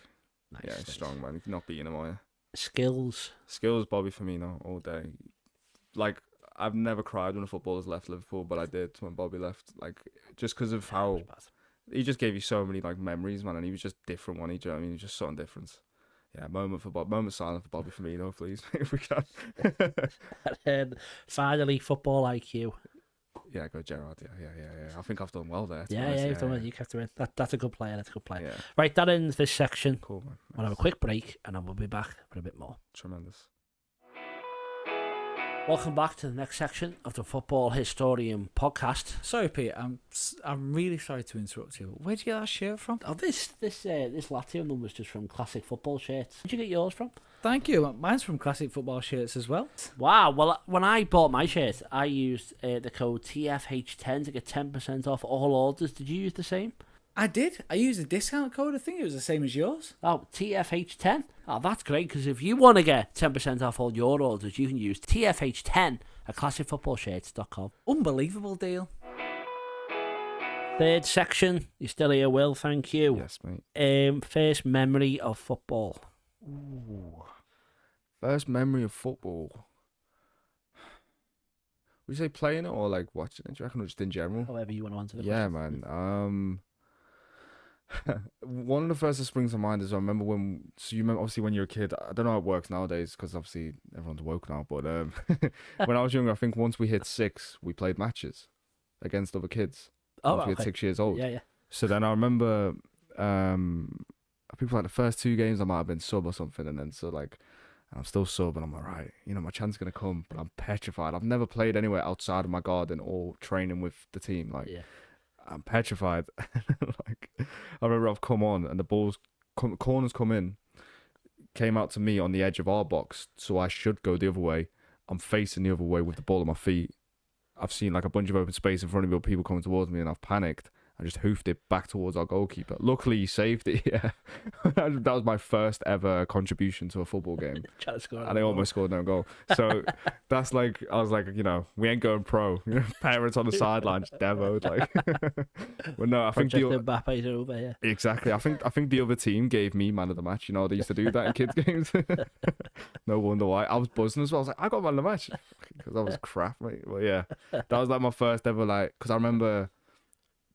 Nice, yeah, he's strong, man. You're not beating him, are you? Skills, Bobby Firmino all day. Like, I've never cried when a footballer's left Liverpool, but I did when Bobby left. Like, just because of how he just gave you so many like memories, man, and he was just different one. Do you know what I mean? He was just something different. Yeah, moment silent for Bobby Firmino, please, if we can. And then finally, football IQ. Yeah, go Gerrard. Yeah. I think I've done well there. You've done well. You kept him in. That's a good player. Yeah. Right, that ends this section. Cool, man. We'll have a quick break, and then we'll be back for a bit more. Tremendous. Welcome back to the next section of the Football Historian podcast. Sorry, Pete. I'm really sorry to interrupt you. Where'd you get that shirt from? Oh, this Lazio number's just from Classic Football Shirts. Where'd you get yours from? Thank you. Mine's from Classic Football Shirts as well. Wow. Well, when I bought my shirt, I used the code TFH10 to get 10% off all orders. Did you use the same? I did. I used a discount code. I think it was the same as yours. Oh, TFH10. Oh, that's great, because if you want to get 10% off all your orders, you can use TFH10 at classicfootballshirts.com. Unbelievable deal. Third section. You still here, Will? Thank you. Yes, mate. First memory of football. Ooh. First memory of football. Would you say playing it or like watching it? Do you reckon, or just in general? However you want to answer the question. Man. One of the first that springs to mind is I remember obviously when you're a kid, I don't know how it works nowadays because obviously everyone's woke now, but when I was younger, I think once we hit 6, we played matches against other kids. Oh, we hit 6 years old. Yeah. So then I remember, I think for like the first 2 games I might have been sub or something, and then so like I'm still sub and I'm like, right, my chance is gonna come, but I'm petrified. I've never played anywhere outside of my garden or training with the team. Like, I'm petrified. Like, I remember I've come on and the corners came out to me on the edge of our box, so I should go the other way. I'm facing the other way with the ball at my feet. I've seen like a bunch of open space in front of me, people coming towards me, and I've panicked. I just hoofed it back towards our goalkeeper. Luckily, he saved it. Yeah, that was my first ever contribution to a football game, and I almost scored no goal. So that's like, I was like, we ain't going pro. Parents on the sideline just demoed. Like, but no, I think exactly. I think the other team gave me man of the match. They used to do that in kids games. No wonder why. I was buzzing as well. I was like, I got man of the match because I was crap, mate. But yeah, that was like my first ever, like, because I remember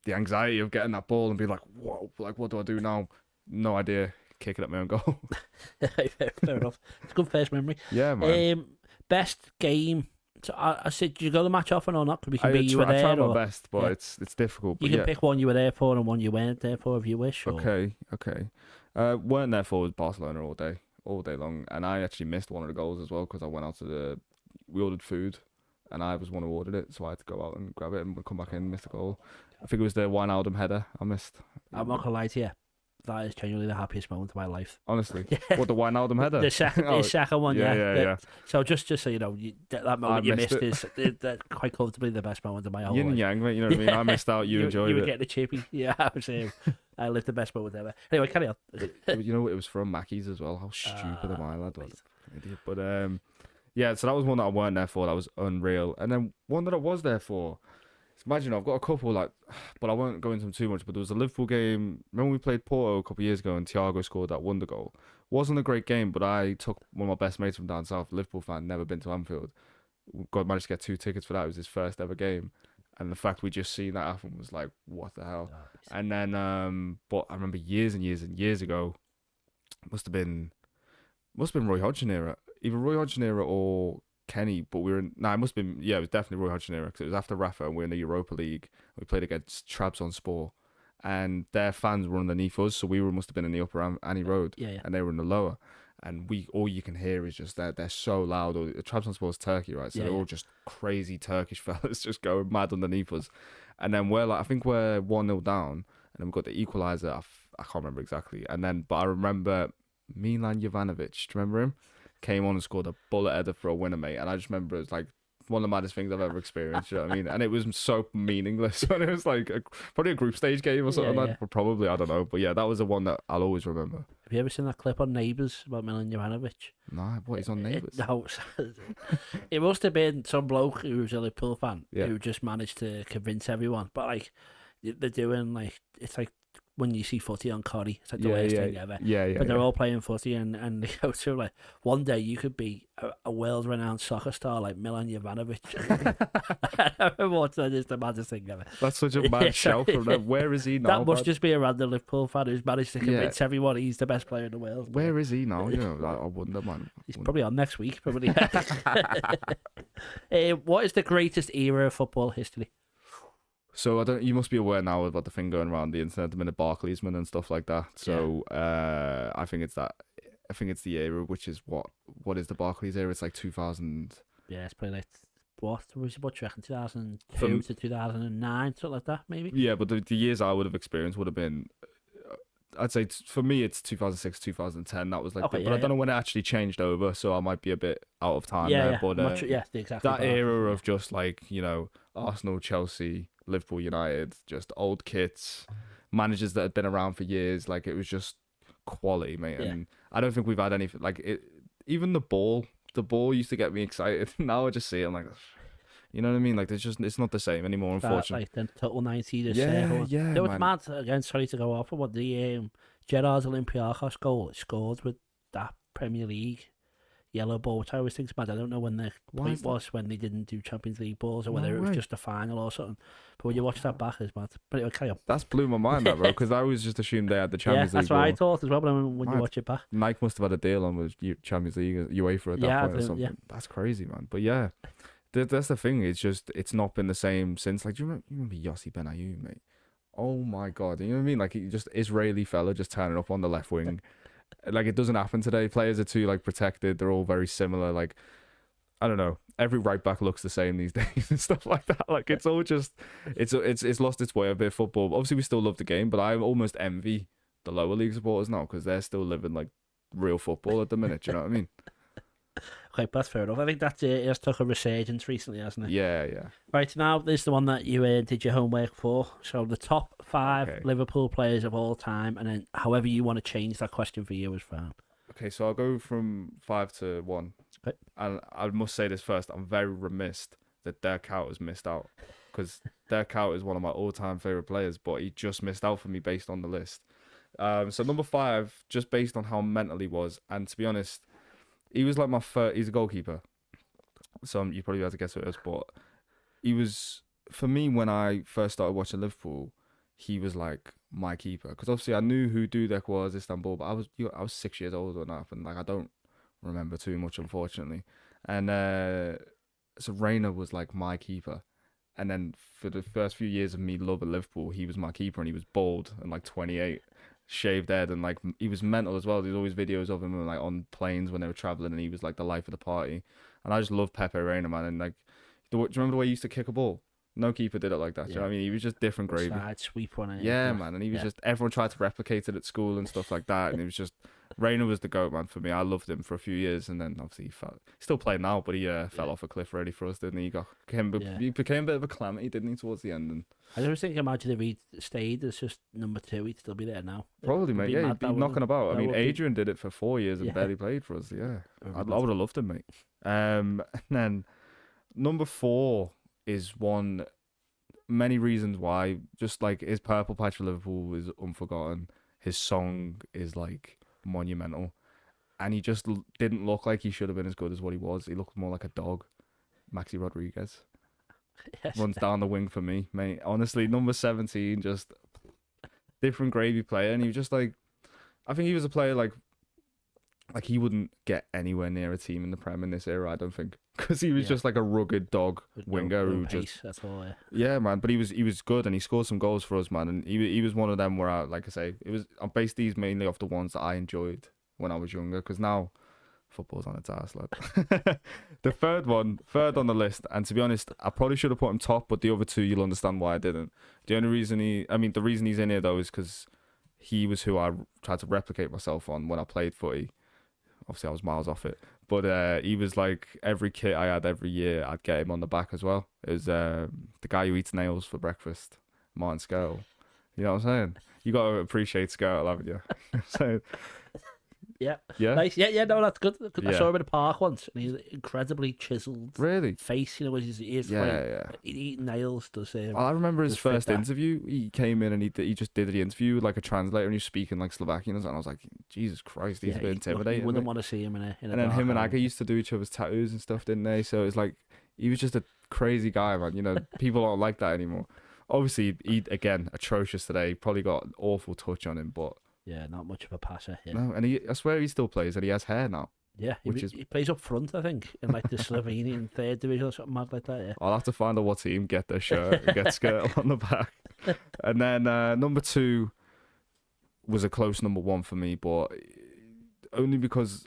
the anxiety of getting that ball and being like, whoa, like, what do I do now? No idea. Kick it at my own goal. Fair enough. It's a good first memory. Yeah, man. Best game. So I said, did you go the match often or not? Because we can be you were there. I tried my best, but it's difficult. You can pick one you were there for and one you weren't there for if you wish. Or... Okay. Weren't there for was Barcelona all day long. And I actually missed one of the goals as well because I went out we ordered food and I was one who ordered it. So I had to go out and grab it and come back in and miss the goal. I think it was the Wijnaldum header I missed. I'm not going to lie to you. That is genuinely the happiest moment of my life. Honestly. What, the Wijnaldum header? The second one, yeah. So just so you know, that moment you missed is quite comfortably the best moment of my whole life. Yin and yang, mate, you know what I mean? I missed out, you enjoyed it. You were getting a chippy. Yeah, I was I lived the best moment ever. Anyway, carry on. You know, it was from Mackey's as well. How stupid am I, lad? Idiot. But yeah, so that was one that I weren't there for. That was unreal. And then one that I was there for. Imagine I've got a couple, but I won't go into them too much. But there was a Liverpool game. Remember we played Porto a couple of years ago and Thiago scored that wonder goal. Wasn't a great game, but I took one of my best mates from down south, Liverpool fan, never been to Anfield. Managed to get 2 tickets for that. It was his first ever game. And the fact we just seen that happen was like, what the hell? And then, but I remember years and years and years ago, must have been Roy Hodgson era. Either Roy Hodgson era or Kenny, but it must have been, it was definitely Roy Hodgson era because it was after Rafa and we were in the Europa League. We played against Trabzonspor and their fans were underneath us, so we must have been in the upper Annie Road and they were in the lower. And all you can hear is just that they're so loud. Trabzonspor's Turkey, right? So they're all just crazy Turkish fellas just going mad underneath us. And then I think we're 1-0 down, and then we've got the equaliser. I can't remember exactly. But I remember Milan Jovanovic. Do you remember him? Came on and scored a bullet header for a winner, mate. And I just remember it was like one of the maddest things I've ever experienced. You know what I mean? And it was so meaningless. And it was like probably a group stage game or something like that. But probably, I don't know. But yeah, that was the one that I'll always remember. Have you ever seen that clip on Neighbours about Milan Jovanovic? No, what, he's on Neighbours? No, it must have been some bloke who was a Liverpool fan who just managed to convince everyone. But like, they're doing like, it's like when you see footy on Corrie. It's like the worst thing ever. Yeah. But they're all playing footy, and they go to like one day you could be a world-renowned soccer star like Milan Jovanovic. I remember watching that, it's the maddest thing ever. That's such a mad shout from them. Where is he now? That must just be a random Liverpool fan who's managed to convince everyone he's the best player in the world. Where is he now? You know, I wonder, man. He's probably on next week, probably. What is the greatest era of football history? So you must be aware now about the thing going around the internet, the minute Barclaysman and stuff like that. So I think it's that. I think it's the era, which is what is the Barclays era? It's like 2000. Yeah, it's probably like what do you reckon? 2002 to 2009, something like that, maybe. Yeah, but the years I would have experienced would have been. I'd say for me it's 2006, 2010. That was like, but I don't know when it actually changed over, so I might be a bit out of time there. But exactly. That era of just like Arsenal, Chelsea, Liverpool, United, just old kits, managers that had been around for years. Like it was just quality, mate. Yeah. And I don't think we've had anything like it. Even the ball used to get me excited. Now I just see it, I'm like, you know what I mean? Like it's not the same anymore, unfortunately. Like the total 90s. Yeah. It was mad. Again, sorry to go off, but the Gerrard's Olympiacos goal it scored with that Premier League yellow ball, which I always think is mad. I don't know when the point was when they didn't do Champions League balls or whether it was just a final or something. But when you watch that back, it's mad. But anyway, carry on. That's blew my mind, that, bro, because I always just assumed they had the Champions League. That's what I thought as well, but when you watch it back. Nike must have had a deal on with Champions League, UEFA at that point or something. Yeah. That's crazy, man. But yeah, that's the thing. It's not been the same since. Like, do you remember Yossi Benayoun, mate? Oh my God. You know what I mean? Like, he just Israeli fella just turning up on the left wing. Like, it doesn't happen today. Players are too like protected. They're all very similar. Like, I don't know. Every right back looks the same these days and stuff like that. Like, it's all just it's lost its way a bit. Football. Obviously, we still love the game, but I almost envy the lower league supporters now because they're still living like real football at the minute. Do you know what I mean? Okay, that's fair enough. I think that it has took a resurgence recently, hasn't it? Yeah. Right, now this is the one that you did your homework for. So the top 5 Liverpool players of all time, and then however you want to change that question for you is fine. Okay, so I'll go from 5 to 1. Okay. And I must say this first. I'm very remiss that Dirk Kuyt has missed out because Dirk Kuyt is one of my all-time favourite players, but he just missed out for me based on the list. So number 5, just based on how mental he was, and to be honest, he was like my first. He's a goalkeeper, so you probably have to guess who it is. But he was, for me, when I first started watching Liverpool, he was like my keeper because obviously I knew who Dudek was, Istanbul, but I was 6 years old when that happened. Like I don't remember too much, unfortunately. And so Reina was like my keeper, and then for the first few years of me loving Liverpool, he was my keeper, and he was bald and like 28. Shaved head, and like he was mental as well. There's always videos of him like on planes when they were traveling, and he was like the life of the party. And I just love Pepe Reina, man. And like, do you remember the way he used to kick a ball? No keeper did it like that. Yeah. Do you know what I mean? He was just different gravy. Side sweep on it. Yeah, man. And he was just, everyone tried to replicate it at school and stuff like that. And it was just, Reina was the GOAT, man, for me. I loved him for a few years, and then obviously he's still playing now, but he fell off a cliff already for us, didn't he? He became a bit of a calamity, didn't he, towards the end? And I just think, imagine if he'd stayed as just number 2, he'd still be there now. Probably, mate. Yeah, he'd be knocking about. I mean, Adrian did it for 4 years and barely played for us. Yeah, I would have loved him, mate. And then number 4 is one. Many reasons why. Just like his purple patch for Liverpool is unforgotten. His song is like monumental, and he just didn't look like he should have been as good as what he was. He looked more like a dog. Maxi Rodriguez runs down the wing for me, mate. Honestly, number 17, just different gravy player, and he was just like, I think he was a player like he wouldn't get anywhere near a team in the Prem in this era, I don't think, because he was just like a rugged dog winger who pace, that's all. Yeah, man. But he was good, and he scored some goals for us, man. And he was one of them where I, like I say, I based these mainly off the ones that I enjoyed when I was younger, because now football's on its ass, lad. The third on the list, and to be honest, I probably should have put him top, but the other 2 you'll understand why I didn't. The reason he's in here though is because he was who I tried to replicate myself on when I played footy. Obviously, I was miles off it. But he was like, every kit I had every year, I'd get him on the back as well. It was the guy who eats nails for breakfast, Martin Skirtle. You know what I'm saying? You got to appreciate Skirtle, haven't you? So Yeah. Yeah? Nice. Yeah, no, that's good. I Yeah. saw him in the park once, and he's incredibly chiselled Really? face, you know, with his ears. Yeah. He'd eaten nails, does I remember his does fit first that. interview. He came in and he just did the interview with like a translator, and he was speaking like Slovakian, and I was like, Jesus Christ, he's a bit intimidating. You wouldn't want to see him in a and then him and Aga used to do each other's tattoos and stuff, didn't they? So it's like he was just a crazy guy, man. You know, people aren't like that anymore. Obviously, he again atrocious today. Probably got an awful touch on him, but yeah, not much of a passer. Yeah. no, and I swear he still plays, and he has hair now. Yeah, he plays up front, I think, in like the Slovenian third division or something mad like that. Yeah. I'll have to find out what team get their shirt, get skirt on the back, and then number 2 was a close number 1 for me, but only because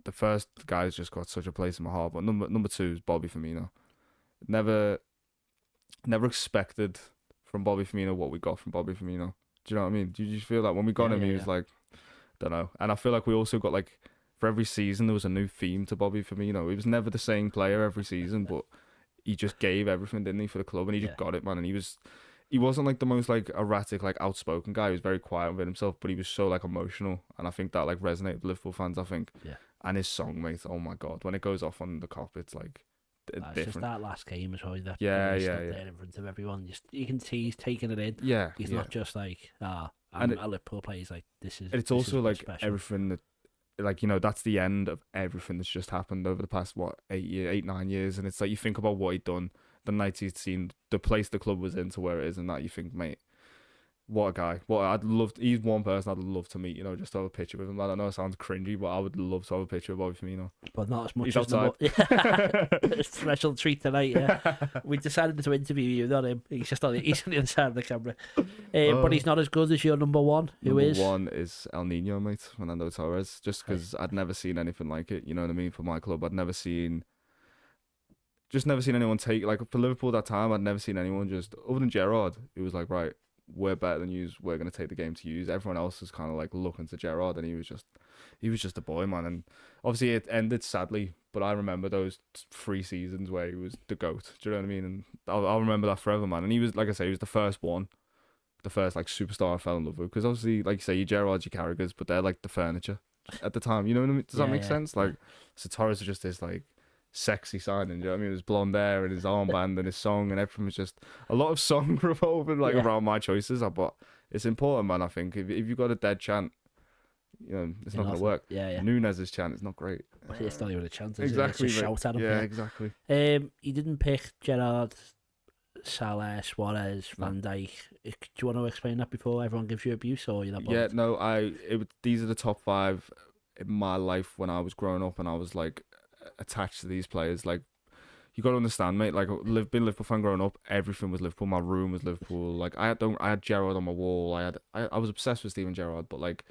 the first guy's just got such a place in my heart. But number 2 is Bobby Firmino. Never expected from Bobby Firmino what we got from Bobby Firmino. Do you know what I mean? Do you just feel that when we got him, he was like, don't know. And I feel like we also got like, for every season there was a new theme to Bobby Firmino. He was never the same player every season, but he just gave everything, didn't he, for the club, and he just got it, man. And he wasn't like the most like erratic, like outspoken guy. He was very quiet within himself, but he was so like emotional, and I think that like resonated with Liverpool fans. I think, and his song, mate. Oh my god, when it goes off on the cop, it's like different. It's just that last game as well. That yeah. There in front of everyone, you can see he's taking it in. Yeah, he's not just like I'm a Liverpool player. He's like this is. And it's also like special. Everything that. Like, you know, that's the end of everything that's just happened over the past 9 years, and it's like you think about what he'd done, the nights he'd seen, the place the club was in to where it is, and that you think, mate, what a guy. He's one person I'd love to meet, you know, just to have a picture with him. I don't know, it sounds cringy, but I would love to have a picture of Bobby Firmino. But not as much he's as a special treat tonight, yeah. We decided to interview you, not him. He's on the other side of the camera. But he's not as good as your number 1. Number 1 is El Nino, mate, Fernando Torres, just because I'd never seen anything like it, you know what I mean, for my club. I'd never seen anyone take, like, for Liverpool at that time, I'd never seen anyone just, other than Gerrard, who was like, right, we're better than you, we're going to take the game to you. Everyone else is kind of like looking to Gerrard, and he was just a boy, man. And obviously it ended sadly, but I remember those 3 seasons where he was the GOAT. Do you know what I mean? And I'll remember that forever, man. And he was, like I say, he was the first like superstar I fell in love with, because obviously, like you say, you Gerrard's your Carragher's, but they're like the furniture at the time. You know what I mean? Does that make sense? Like, so Torres was just this like sexy signing. You know what I mean? His blonde hair and his armband and his song and everything was just a lot of song revolving like around my choices. But it's important, man. I think if you've got a dead chant, you know, it's not going to work. Nunez's chant is not great. It's not even a chance. Exactly. It's a shout at him. Yeah, exactly. He didn't pick Gerrard, Salah, Suarez, Van Dijk. Do you want to explain that before everyone gives you abuse, or you're not bothered? Yeah, no. These are the top 5 in my life when I was growing up, and I was like attached to these players. Like, you got to understand, mate. Like, being a Liverpool fan growing up, everything was Liverpool. My room was Liverpool. Like, I had Gerrard on my wall. I was obsessed with Steven Gerrard. But like,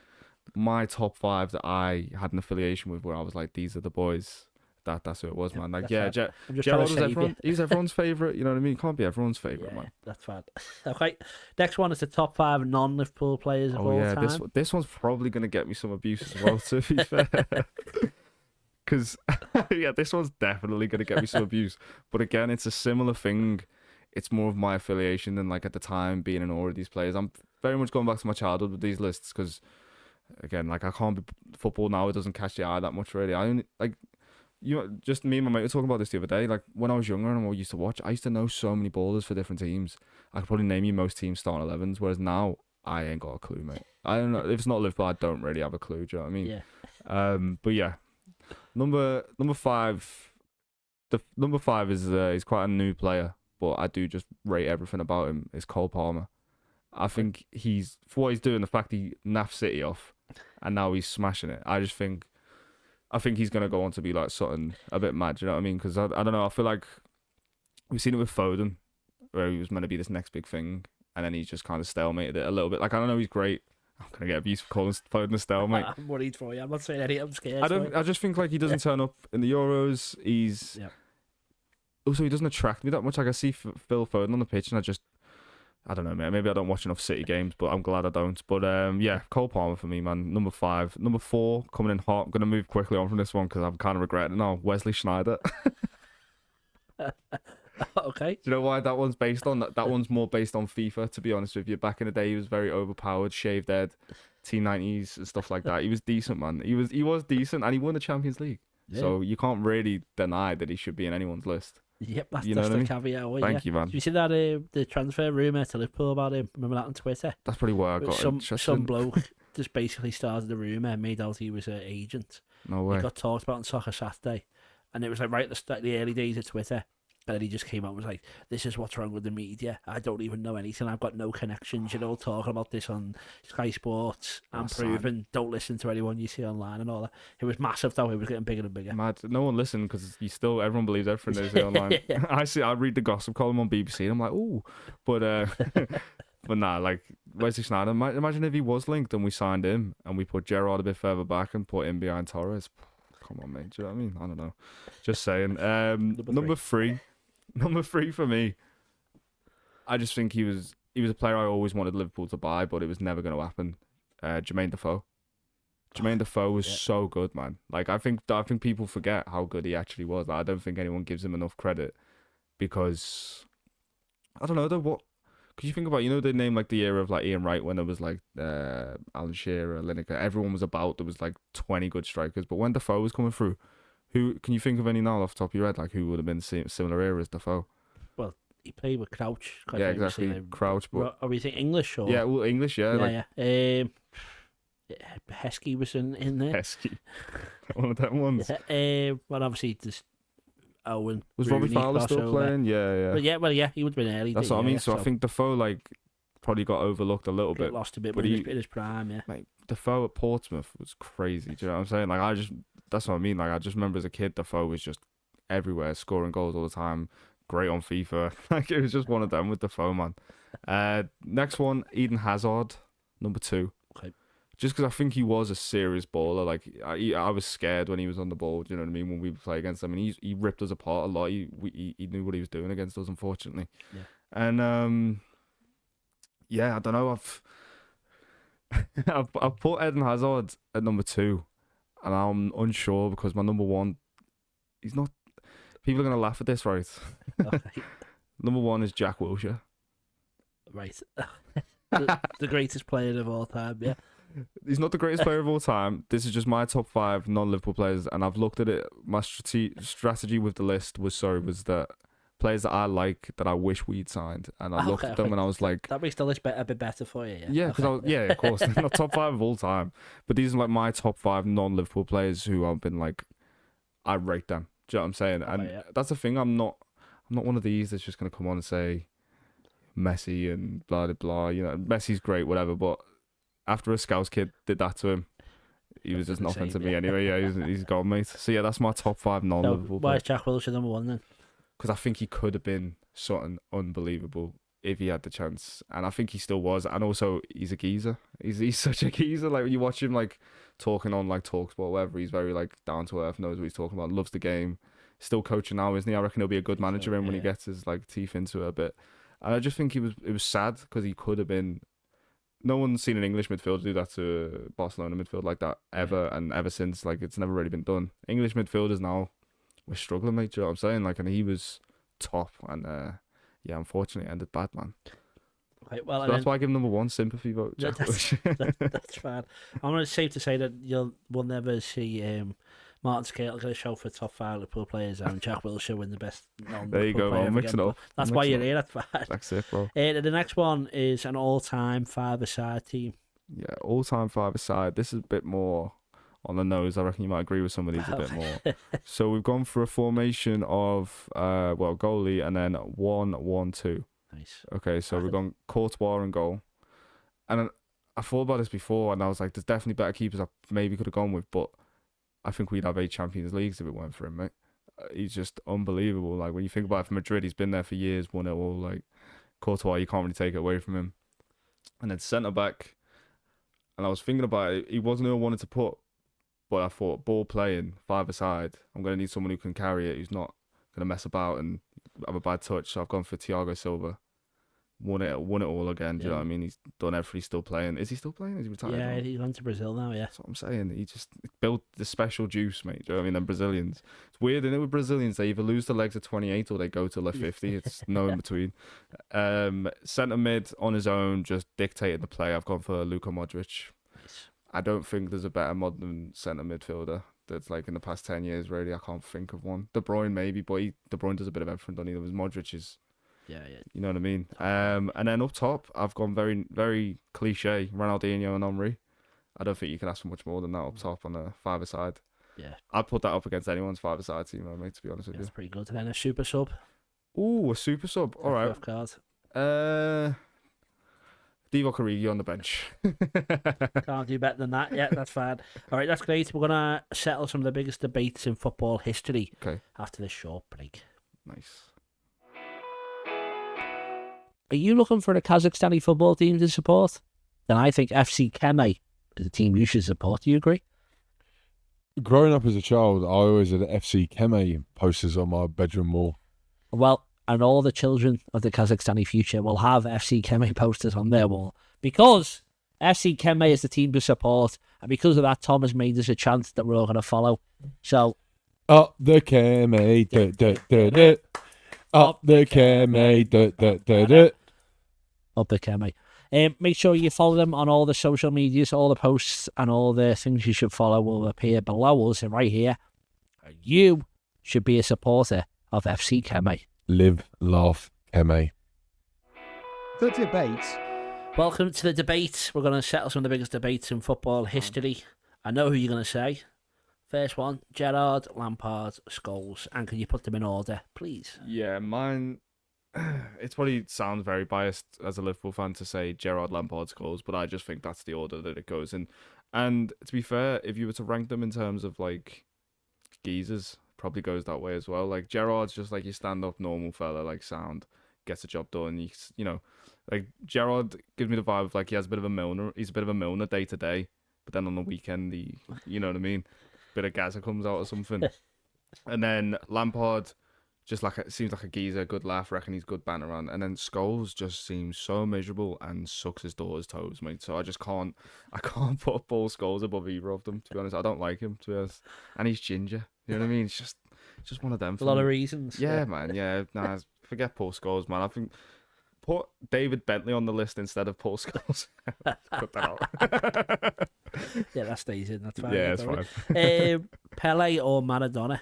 my top 5 that I had an affiliation with, where I was like, these are the boys. That's who it was, man. Like, Gerrard was he was everyone's favourite. You know what I mean? Can't be everyone's favourite, man. That's fine. Okay, next one is the top 5 non-Liverpool players of all time. This one's probably going to get me some abuse as well, to be fair. Because, this one's definitely going to get me some abuse. But again, it's a similar thing. It's more of my affiliation than, like, at the time being in awe of these players. I'm very much going back to my childhood with these lists because, again, like, I can't be... Football now, it doesn't catch the eye that much, really. I only, like... You know, just me and my mate were talking about this the other day. Like, when I was younger and I used to watch, I used to know so many ballers for different teams. I could probably name you most teams starting 11s, whereas now, I ain't got a clue, mate. I don't know. If it's not Liverpool, I don't really have a clue. Do you know what I mean? Yeah. But yeah, number 5. The number 5 is he's quite a new player, but I do just rate everything about him. Is Cole Palmer. I think he's, for what he's doing, the fact he naffed City off, and now he's smashing it. I think he's going to go on to be like something a bit mad, you know what I mean? Because I don't know, I feel like we've seen it with Foden, where he was meant to be this next big thing, and then he's just kind of stalemated it a little bit. Like, I don't know, he's great. I'm going to get abused for calling Foden a stalemate. I'm worried for you. I'm not saying anything. I'm scared. I just think like he doesn't turn up in the Euros. Also, he doesn't attract me that much. Like, I see Phil Foden on the pitch, and I don't know, man. Maybe I don't watch enough City games, but I'm glad I don't. But Cole Palmer for me, man. Number 5. Number 4, coming in hot. I'm going to move quickly on from this one because I'm kind of regretting it now. Wesley Sneijder. Okay. Do you know why that one's based on? That one's more based on FIFA, to be honest with you. Back in the day, he was very overpowered, shaved head, T90s and stuff like that. He was decent, man. He was decent, and he won the Champions League. Yeah. So you can't really deny that he should be in anyone's list. Yep, that's you know the what I mean? caveat. Well, Thank you, man. Did you see that the transfer rumour to Liverpool about him? Remember that on Twitter? That's probably where I got some bloke just basically started a rumour and made out he was an agent. No way. He got talked about on Soccer Saturday, and it was like right at the early days of Twitter. And then he just came out and was like, "This is what's wrong with the media. I don't even know anything. I've got no connections. You're all talking about this on Sky Sports. I'm proven. Don't listen to anyone you see online and all that." It was massive though. It was getting bigger and bigger. Mad. No one listened because everyone believes everything they see online. I read the gossip column on BBC and I'm like, ooh, but but nah, like Wesley Sneijder. Imagine if he was linked and we signed him and we put Gerrard a bit further back and put him behind Torres. Come on, mate. Do you know what I mean? I don't know. Just saying. Number three for me. I just think he was a player I always wanted Liverpool to buy, but it was never going to happen. Jermaine Defoe. Jermaine Defoe was so good, man. Like I think people forget how good he actually was. Like, I don't think anyone gives him enough credit because I don't know what. Because you think about, they name like the era of like Ian Wright when there was like Alan Shearer, Lineker. Everyone was about. There was like 20 good strikers, but when Defoe was coming through, who can you think of any now off the top of your head? Like who would have been similar era as Defoe? Well, he played with Crouch. Yeah, exactly. Crouch, but are we think English or? Yeah, well, English. Yeah, yeah. Heskey was in there. Heskey, one of them ones. Well, obviously just Owen. Was Robbie Fowler still playing? Yeah. But he would have been early. That's what I mean. So I think Defoe like probably got overlooked a little bit. Lost a bit, but in his prime. Yeah. Like Defoe at Portsmouth was crazy. Do you know what I'm saying? Like that's what I mean. Like I just remember as a kid, Defoe was just everywhere, scoring goals all the time. Great on FIFA. Like it was just one of them with Defoe, man. Next one, Eden Hazard, number 2. Okay. Just because I think he was a serious baller. Like I was scared when he was on the ball. Do you know what I mean? When we play against him, and he ripped us apart a lot. He knew what he was doing against us, unfortunately. Yeah. And I don't know. I've put Eden Hazard at number 2, and I'm unsure because my number 1, he's not. People are gonna laugh at this, right? Okay. Number 1 is Jack Wilshere. Right. the greatest player of all time. Yeah. He's not the greatest player of all time. This is just my top 5 non-Liverpool players, and I've looked at it. My strategy with the list was that players that I like that I wish we'd signed, and I looked at them and I was like, that makes the list a bit better for you. Yeah, because of course, they're not top 5 of all time, but these are like my top 5 non-Liverpool players who I've been like, I rate them. Do you know what I'm saying? And that's the thing. I'm not one of these that's just gonna come on and say Messi and blah blah blah. Messi's great, whatever, but after a Scouse kid did that to him, he was just nothing to me anyway. Yeah, he's gone, mate. So yeah, that's my top 5 non-Liverpool. Why is Jack Wilshere number 1 then? Because I think he could have been something unbelievable if he had the chance, and I think he still was. And also, he's a geezer. He's such a geezer. Like when you watch him like talking on like Talksport, or whatever, he's very like down to earth, knows what he's talking about, loves the game. Still coaching now, isn't he? I reckon he'll be a good manager when he gets his like teeth into it a bit. And I just think it was sad because he could have been. No one's seen an English midfielder do that to Barcelona midfield like that ever, and ever since. Like it's never really been done. English midfielders now, we're struggling, mate. Do you know what I'm saying? Like, and he was top, and unfortunately, it ended bad, man. Okay, well, so that's why I give him number 1 sympathy vote. That's fine. I'm gonna safe to say that we'll never see Martin Scale get a show for top 5 Liverpool players and Jack Wilshere win the best. There you go, man. Mix it up. That's why you're here. That's fine. That's it, bro. The next one is an all-time 5-a-side team. Yeah, all-time 5-a-side. This is a bit more on the nose. I reckon you might agree with some of these a bit more. So we've gone for a formation of goalie and then 1-1-2. Nice. Okay, so we've gone Courtois and goal. And I thought about this before, and I was like, there's definitely better keepers I maybe could have gone with, but I think we'd have 8 Champions Leagues if it weren't for him, mate. He's just unbelievable. Like when you think about it, for Madrid, he's been there for years, won it all. Like Courtois, you can't really take it away from him. And then centre back, and I was thinking about it. He wasn't who I wanted to put, but I thought ball playing 5-a-side. I'm going to need someone who can carry it, who's not going to mess about and have a bad touch. So I've gone for Thiago Silva. won it all again. Do you know what I mean? He's done everything. He's still playing. Is he still playing? Is he retired? Yeah, he's gone to Brazil now. Yeah, that's what I'm saying. He just built the special juice, mate. Do you know what I mean? Them Brazilians. It's weird, isn't it? With Brazilians, they either lose the legs at 28 or they go to like 50. It's no in between. Centre mid on his own, just dictated the play. I've gone for Luka Modric. Nice. I don't think there's a better modern centre midfielder that's like in the past 10 years. Really, I can't think of one. De Bruyne maybe, but De Bruyne does a bit of everything. Don't he? Modric is. Yeah. You know what I mean? And then up top, I've gone very, very cliche, Ronaldinho and Henry. I don't think you can ask for much more than that up top on the five side. Yeah. I'd put that up against anyone's five side team, mate, to be honest with you. That's pretty good. And then a super sub. Ooh, a super sub. All right. Rough card. Divock Origi on the bench. Can't do better than that. Yeah, that's fine. All right, that's great. We're going to settle some of the biggest debates in football history after this short break. Nice. Are you looking for a Kazakhstani football team to support? Then I think FC Kemay is a team you should support. Do you agree? Growing up as a child, I always had FC Kemay posters on my bedroom wall. Well, and all the children of the Kazakhstani future will have FC Kemay posters on their wall because FC Kemay is the team to support, and because of that, Tom has made us a chant that we're all going to follow. So, up the Kemay, up the Kemay, up the Kemay. Make sure you follow them on all the social medias, all the posts and all the things you should follow will appear below us and right here. You should be a supporter of FC Kemay. Live, laugh, Kemay. The debate. Welcome to the debate. We're going to settle some of the biggest debates in football history. I know who you're going to say. First one, Gerrard, Lampard, Scholes. And can you put them in order, please? Yeah, mine... It probably sounds very biased as a Liverpool fan to say Gerrard, Lampard, Scholes, but I just think that's the order that it goes in. And to be fair, if you were to rank them in terms of like geezers, probably goes that way as well. Like Gerrard's just like your stand-up normal fella, like sound, gets the job done. You know, like Gerrard gives me the vibe of like he has a bit of a Milner. He's a bit of a Milner day to day, but then on the weekend, you know what I mean, bit of Gaza comes out or something. And then Lampard. Just like seems like a geezer, good laugh, reckon he's good banter on. And then Scholes just seems so miserable and sucks his daughter's toes, mate. So I can't put Paul Scholes above either of them, to be honest. I don't like him, to be honest. And he's ginger, you know what I mean? It's just one of them. A lot of reasons. Yeah, man, yeah. Nah, forget Paul Scholes, man. I think put David Bentley on the list instead of Paul Scholes. Cut that out. Yeah, that stays in, that's fine. Yeah, it's fine. Pele or Maradona?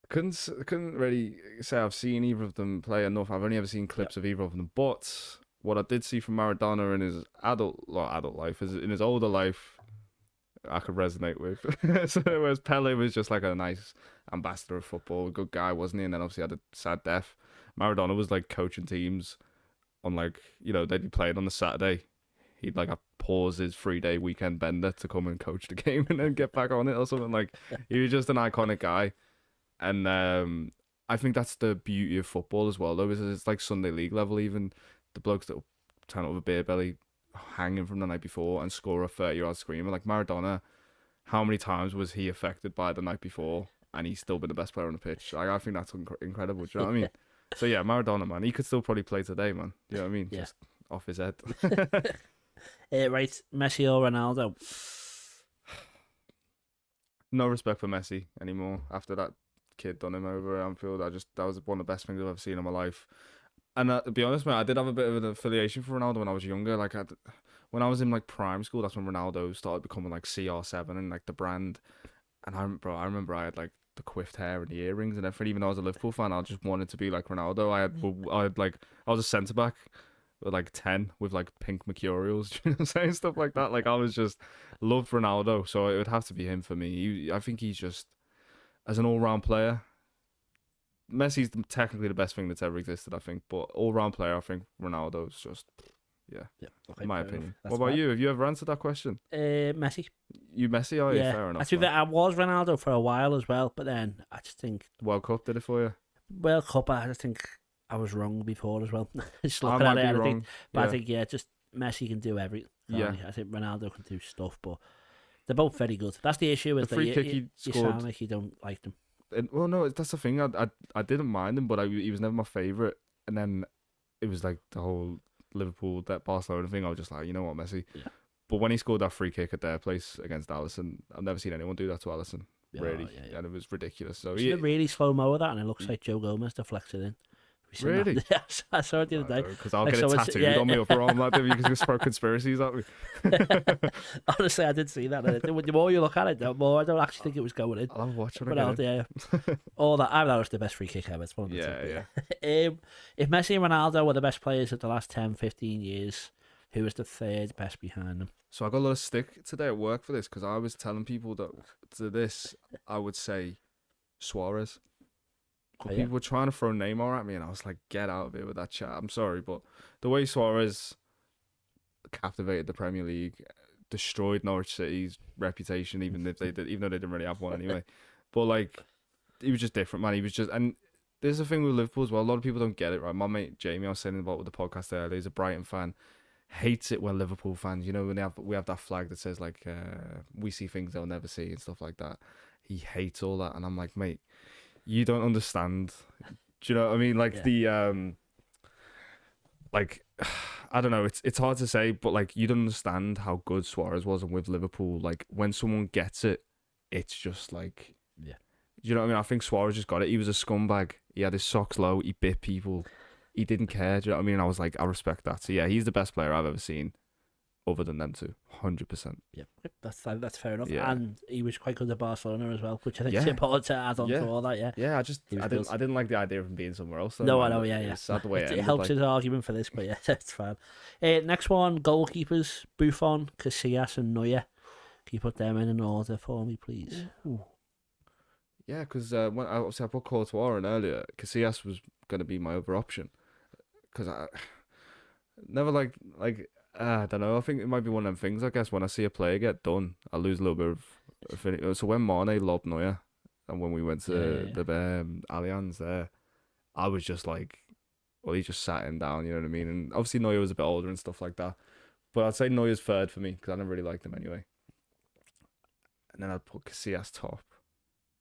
Couldn't really say I've seen either of them play enough. I've only ever seen clips of either of them. But what I did see from Maradona in his adult life, in his older life, I could resonate with. So, whereas Pele was just like a nice ambassador of football, a good guy, wasn't he? And then obviously had a sad death. Maradona was like coaching teams on like, you know, they'd be playing on the Saturday. He'd like pause his 3-day weekend bender to come and coach the game and then get back on it or something. Like he was just an iconic guy. And I think that's the beauty of football as well, though, is it's like Sunday League level. Even the blokes that will turn up with a beer belly hanging from the night before and score a 30-yard screamer. Like Maradona, how many times was he affected by the night before and he's still been the best player on the pitch? Like, I think that's incredible. Do you know what I mean? So, yeah, Maradona, man. He could still probably play today, man. Do you know what I mean? Yeah. Just off his head. Right, Messi or Ronaldo? No respect for Messi anymore after that kid done him over at Anfield. That was one of the best things I've ever seen in my life. And to be honest, mate, I did have a bit of an affiliation for Ronaldo when I was younger. Like when I was in like prime school, that's when Ronaldo started becoming like CR7 and like the brand. And I remember I had like the coiffed hair and the earrings and everything. Even though I was a Liverpool fan, I just wanted to be like Ronaldo. I was a centre back with like 10 with like pink mercurials, you know what I'm saying, stuff like that. Like I was just loved Ronaldo, so it would have to be him for me. I think he's just, as an all-round player, Messi's technically the best thing that's ever existed, I think. But all-round player, I think Ronaldo's just, okay, in my opinion. What about you? Have you ever answered that question? Messi. You Messi? Oh, yeah, fair enough. Actually, I was Ronaldo for a while as well, but then I just think... World Cup did it for you? World Cup, I just think I was wrong before as well. Just looking at it, I think. But I think, just Messi can do everything. Yeah. I think Ronaldo can do stuff, but... They're both very good. That's the issue. Is the free kick he you scored. sound like you don't like them. Well, no, that's the thing. I didn't mind him, but he was never my favourite. And then it was like the whole Liverpool, that Barcelona thing. I was just like, you know what, Messi. Yeah. But when he scored that free kick at their place against Alisson, I've never seen anyone do that to Alisson. Really, and it was ridiculous. So he really slow mo of that, and it looks like Joe Gomez deflects it in. Really? Yes, I saw it the other day. Because I'll get it tattooed on me up around that. If you can just throw conspiracies at me. Honestly, I did see that. The more you look at it, the more I don't actually think it was going in. I'll watch it again. Yeah. All that. That was the best free kick ever. It's one of the two. If Messi and Ronaldo were the best players of the last 10, 15 years, who was the third best behind them? So I got a lot of stick today at work for this because I was telling people that to this, I would say Suarez. People were trying to throw Neymar at me, and I was like, "Get out of here with that chat." I'm sorry, but the way Suarez captivated the Premier League, destroyed Norwich City's reputation, even though they didn't really have one anyway. But like, he was just different, man. He was just, and there's a thing with Liverpool as well. A lot of people don't get it, right? My mate Jamie, I was saying about with the podcast earlier, he's a Brighton fan. Hates it when Liverpool fans, when we have that flag that says like, we see things they'll never see and stuff like that. He hates all that, and I'm like, mate, you don't understand. Do you know what I mean? Like like I don't know. It's hard to say, but like you don't understand how good Suarez was, and with Liverpool, like when someone gets it, it's just like Do you know what I mean? I think Suarez just got it. He was a scumbag. He had his socks low. He bit people. He didn't care. Do you know what I mean? I was like, I respect that. So yeah, he's the best player I've ever seen, other than them two, 100%. Yeah, that's fair enough. Yeah. And he was quite good at Barcelona as well, which I think is important to add on to all that. Yeah. I didn't like the idea of him being somewhere else. Though, no, man. I know. Yeah. It's sad the way it helps his argument for this, but yeah, that's fine. Next one, goalkeepers: Buffon, Casillas, and Neuer. Can you put them in order for me, please? Ooh. Yeah, because when I put Courtois in earlier, Casillas was going to be my other option. Because I never I don't know. I think it might be one of them things. I guess when I see a player get done, I lose a little bit of affinity. So when Mane lobbed Neuer, and when we went to the Allianz there, I was just like, well, he just sat him down. You know what I mean? And obviously Neuer was a bit older and stuff like that. But I'd say Neuer's third for me because I never really liked him anyway. And then I'd put Casillas top.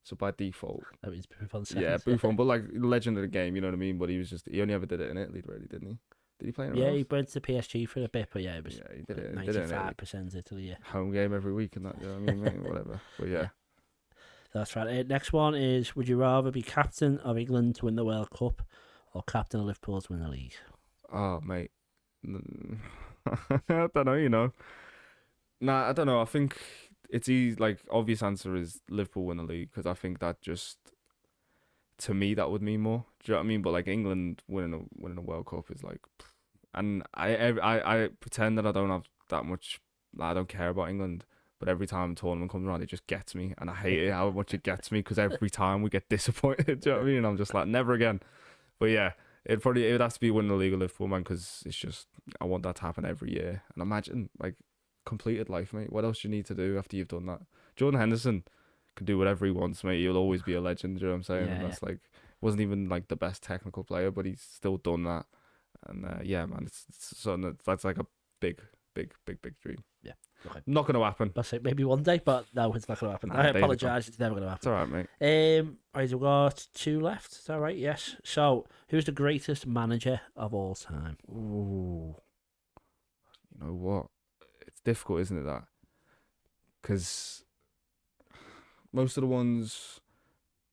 So by default, that means Buffon second. Yeah, Buffon, but like legend of the game, you know what I mean. But he only ever did it in Italy, really, didn't he? Did he play in? He went to PSG for a bit, but yeah, it was he did it. 95% Italy. Yeah, home game every week and that. You know what I mean, mate? Whatever. But yeah, that's right. Next one is: would you rather be captain of England to win the World Cup, or captain of Liverpool to win the league? Oh, mate, I don't know. Nah, I don't know. I think it's easy. Like obvious answer is Liverpool win the league because I think that just, to me, that would mean more. Do you know what I mean? But like England winning a World Cup is like, and I pretend that I don't have that much. I don't care about England, but every time a tournament comes around, it just gets me, and I hate it how much it gets me because every time we get disappointed. Do you know what I mean? And I'm just like, never again. But yeah, it would have to be winning the league of Liverpool, man, because it's just I want that to happen every year. And imagine like completed life, mate. What else do you need to do after you've done that? Jordan Henderson can do whatever he wants, mate. He'll always be a legend. Do you know what I'm saying? And that's like wasn't even like the best technical player, but he's still done that. And yeah, man, it's something that's like a big dream. Yeah, okay. Not going to happen. That's it. Maybe one day, but no, it's not going to happen. I apologise. It's never going to happen. It's all right, mate. Right, we've got 2 left. Is that right? Yes. So, who's the greatest manager of all time? Ooh, you know what? It's difficult, isn't it? That because most of the ones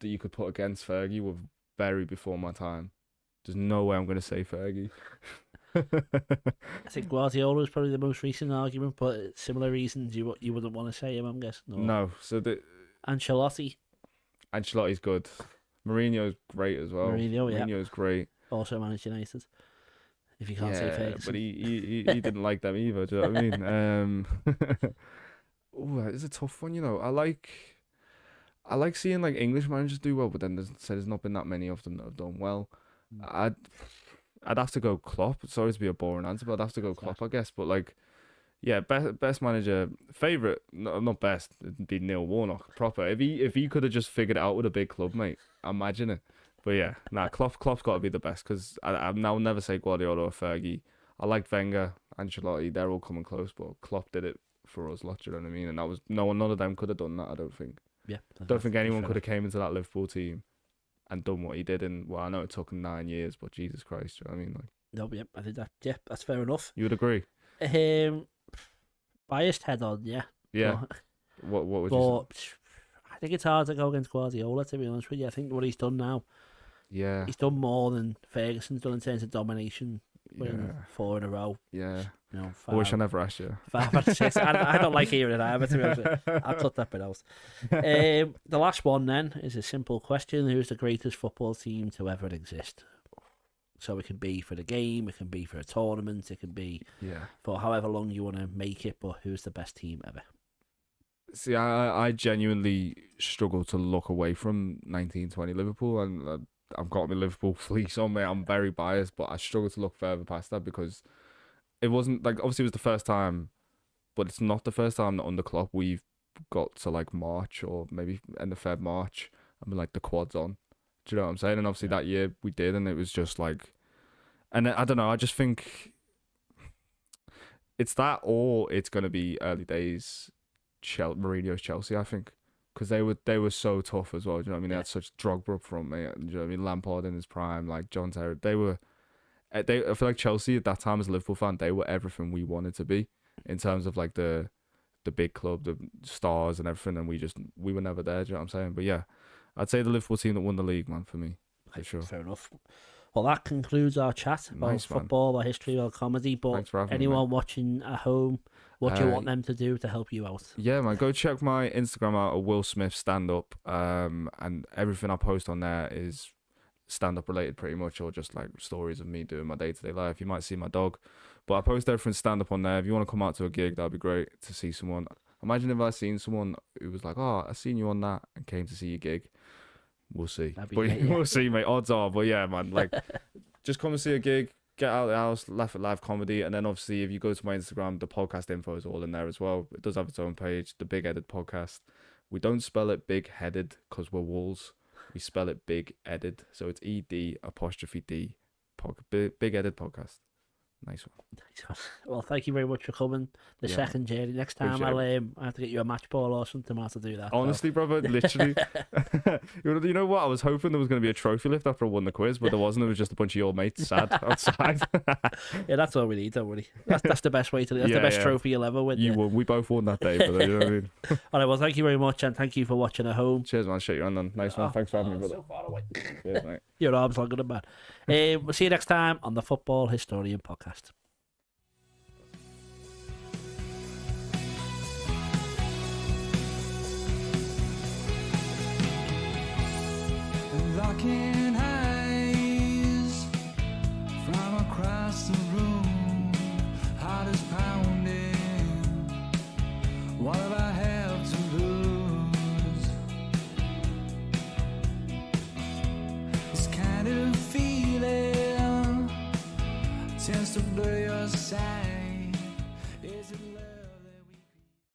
that you could put against Fergie were very before my time. There's no way I'm going to say Fergie. I think Guardiola is probably the most recent argument, but similar reasons you wouldn't want to say him, I'm guessing. No, so Ancelotti's good. Mourinho's great as well. Mourinho's great. Also managed United. If you can't say Ferguson. But he didn't like them either. Do you know what I mean? Oh, it's a tough one. You know, I like seeing like English managers do well, but then there's not been that many of them that have done well. I'd have to go Klopp. Sorry to be a boring answer, but I'd have to go Klopp, I guess. But like, yeah, best manager, favorite, not best. It'd be Neil Warnock, proper. If he could have just figured it out with a big club, mate, imagine it. But yeah, Klopp's got to be the best because I'll never say Guardiola or Fergie. I liked Wenger, Ancelotti. They're all coming close, but Klopp did it for us lot. You know what I mean? And that was none of them could have done that. I don't think. Yeah, don't think anyone could have came into that Liverpool team and done what he did in, well, I know it took him 9 years, but Jesus Christ, you know what I mean? Like, No, yep, I think that's fair enough. You would agree? Biased head on, yeah. Yeah. But, what would you say? I think it's hard to go against Guardiola, to be honest with you. I think what he's done now, he's done more than Ferguson's done in terms of domination. Winning 4 in a row. Yeah. No, I wish I never asked you. 5 out of 6. I don't like hearing it either, to be honest with you. I'll cut that bit out. The last one then is a simple question. Who's the greatest football team to ever exist? So it can be for the game, it can be for a tournament, it can be for however long you want to make it, but who's the best team ever? See, I genuinely struggle to look away from 1920 Liverpool, and I've got my Liverpool fleece on me. I'm very biased, but I struggle to look further past that because it wasn't like, obviously it was the first time, but it's not the first time that under Klopp we've got to like March or maybe end of Feb, March, and like the quad's on. Do you know what I'm saying? And obviously that year we did, and it was just like, and I don't know, I just think it's that, or it's going to be early days Mourinho's Chelsea, I think. Because they were so tough as well. Do you know what I mean? They had such Drogba up front, mate. Do you know what I mean? Lampard in his prime, like John Terry. I feel like Chelsea at that time as a Liverpool fan, they were everything we wanted to be in terms of like the big club, the stars and everything, and we were never there. Do you know what I'm saying? But yeah, I'd say the Liverpool team that won the league, man, for me, for sure. Fair enough. Well, that concludes our chat about football, about history, about comedy. But anyone watching at home, what do you want them to do to help you out? Yeah, man, go check my Instagram out at Will Smith Stand Up. And everything I post on there is stand-up related pretty much, or just like stories of me doing my day-to-day life. You might see my dog, but I post everything stand-up on there. If you want to come out to a gig, that'd be great to see someone. Imagine if I seen someone who was like, oh, I seen you on that, and came to see your gig. We'll see. We'll see, mate. Odds are, but yeah, man, like, just come and see a gig, get out of the house, laugh at live comedy, and then obviously if you go to my Instagram, the podcast info is all in there as well. It does have its own page, the Big Headed Podcast. We don't spell it big headed because we're wolves. We spell it big headed, so it's ED''D, Big Headed Podcast. Nice one. Well, thank you very much for coming. Second journey. Next time I have to get you a match ball or something. I have to do that. Honestly, brother, literally. You know what? I was hoping there was going to be a trophy lift after I won the quiz, but there wasn't. It was just a bunch of your mates sad outside. Yeah, that's all we need. Don't worry. That's the best way to do it. That's the best trophy you'll ever win. You won. We both won that day, brother. You know what I mean? All right. Well, thank you very much, and thank you for watching at home. Cheers, man. Shake your hand on. Nice one. Thanks for having me, brother. So far away. Cheers, mate. Your arms longer than mine. We'll see you next time on the Football Historian Podcast. Locking eyes from across the room, heart is pounding. What have I have to lose? This kind of feeling tends to blur your sight.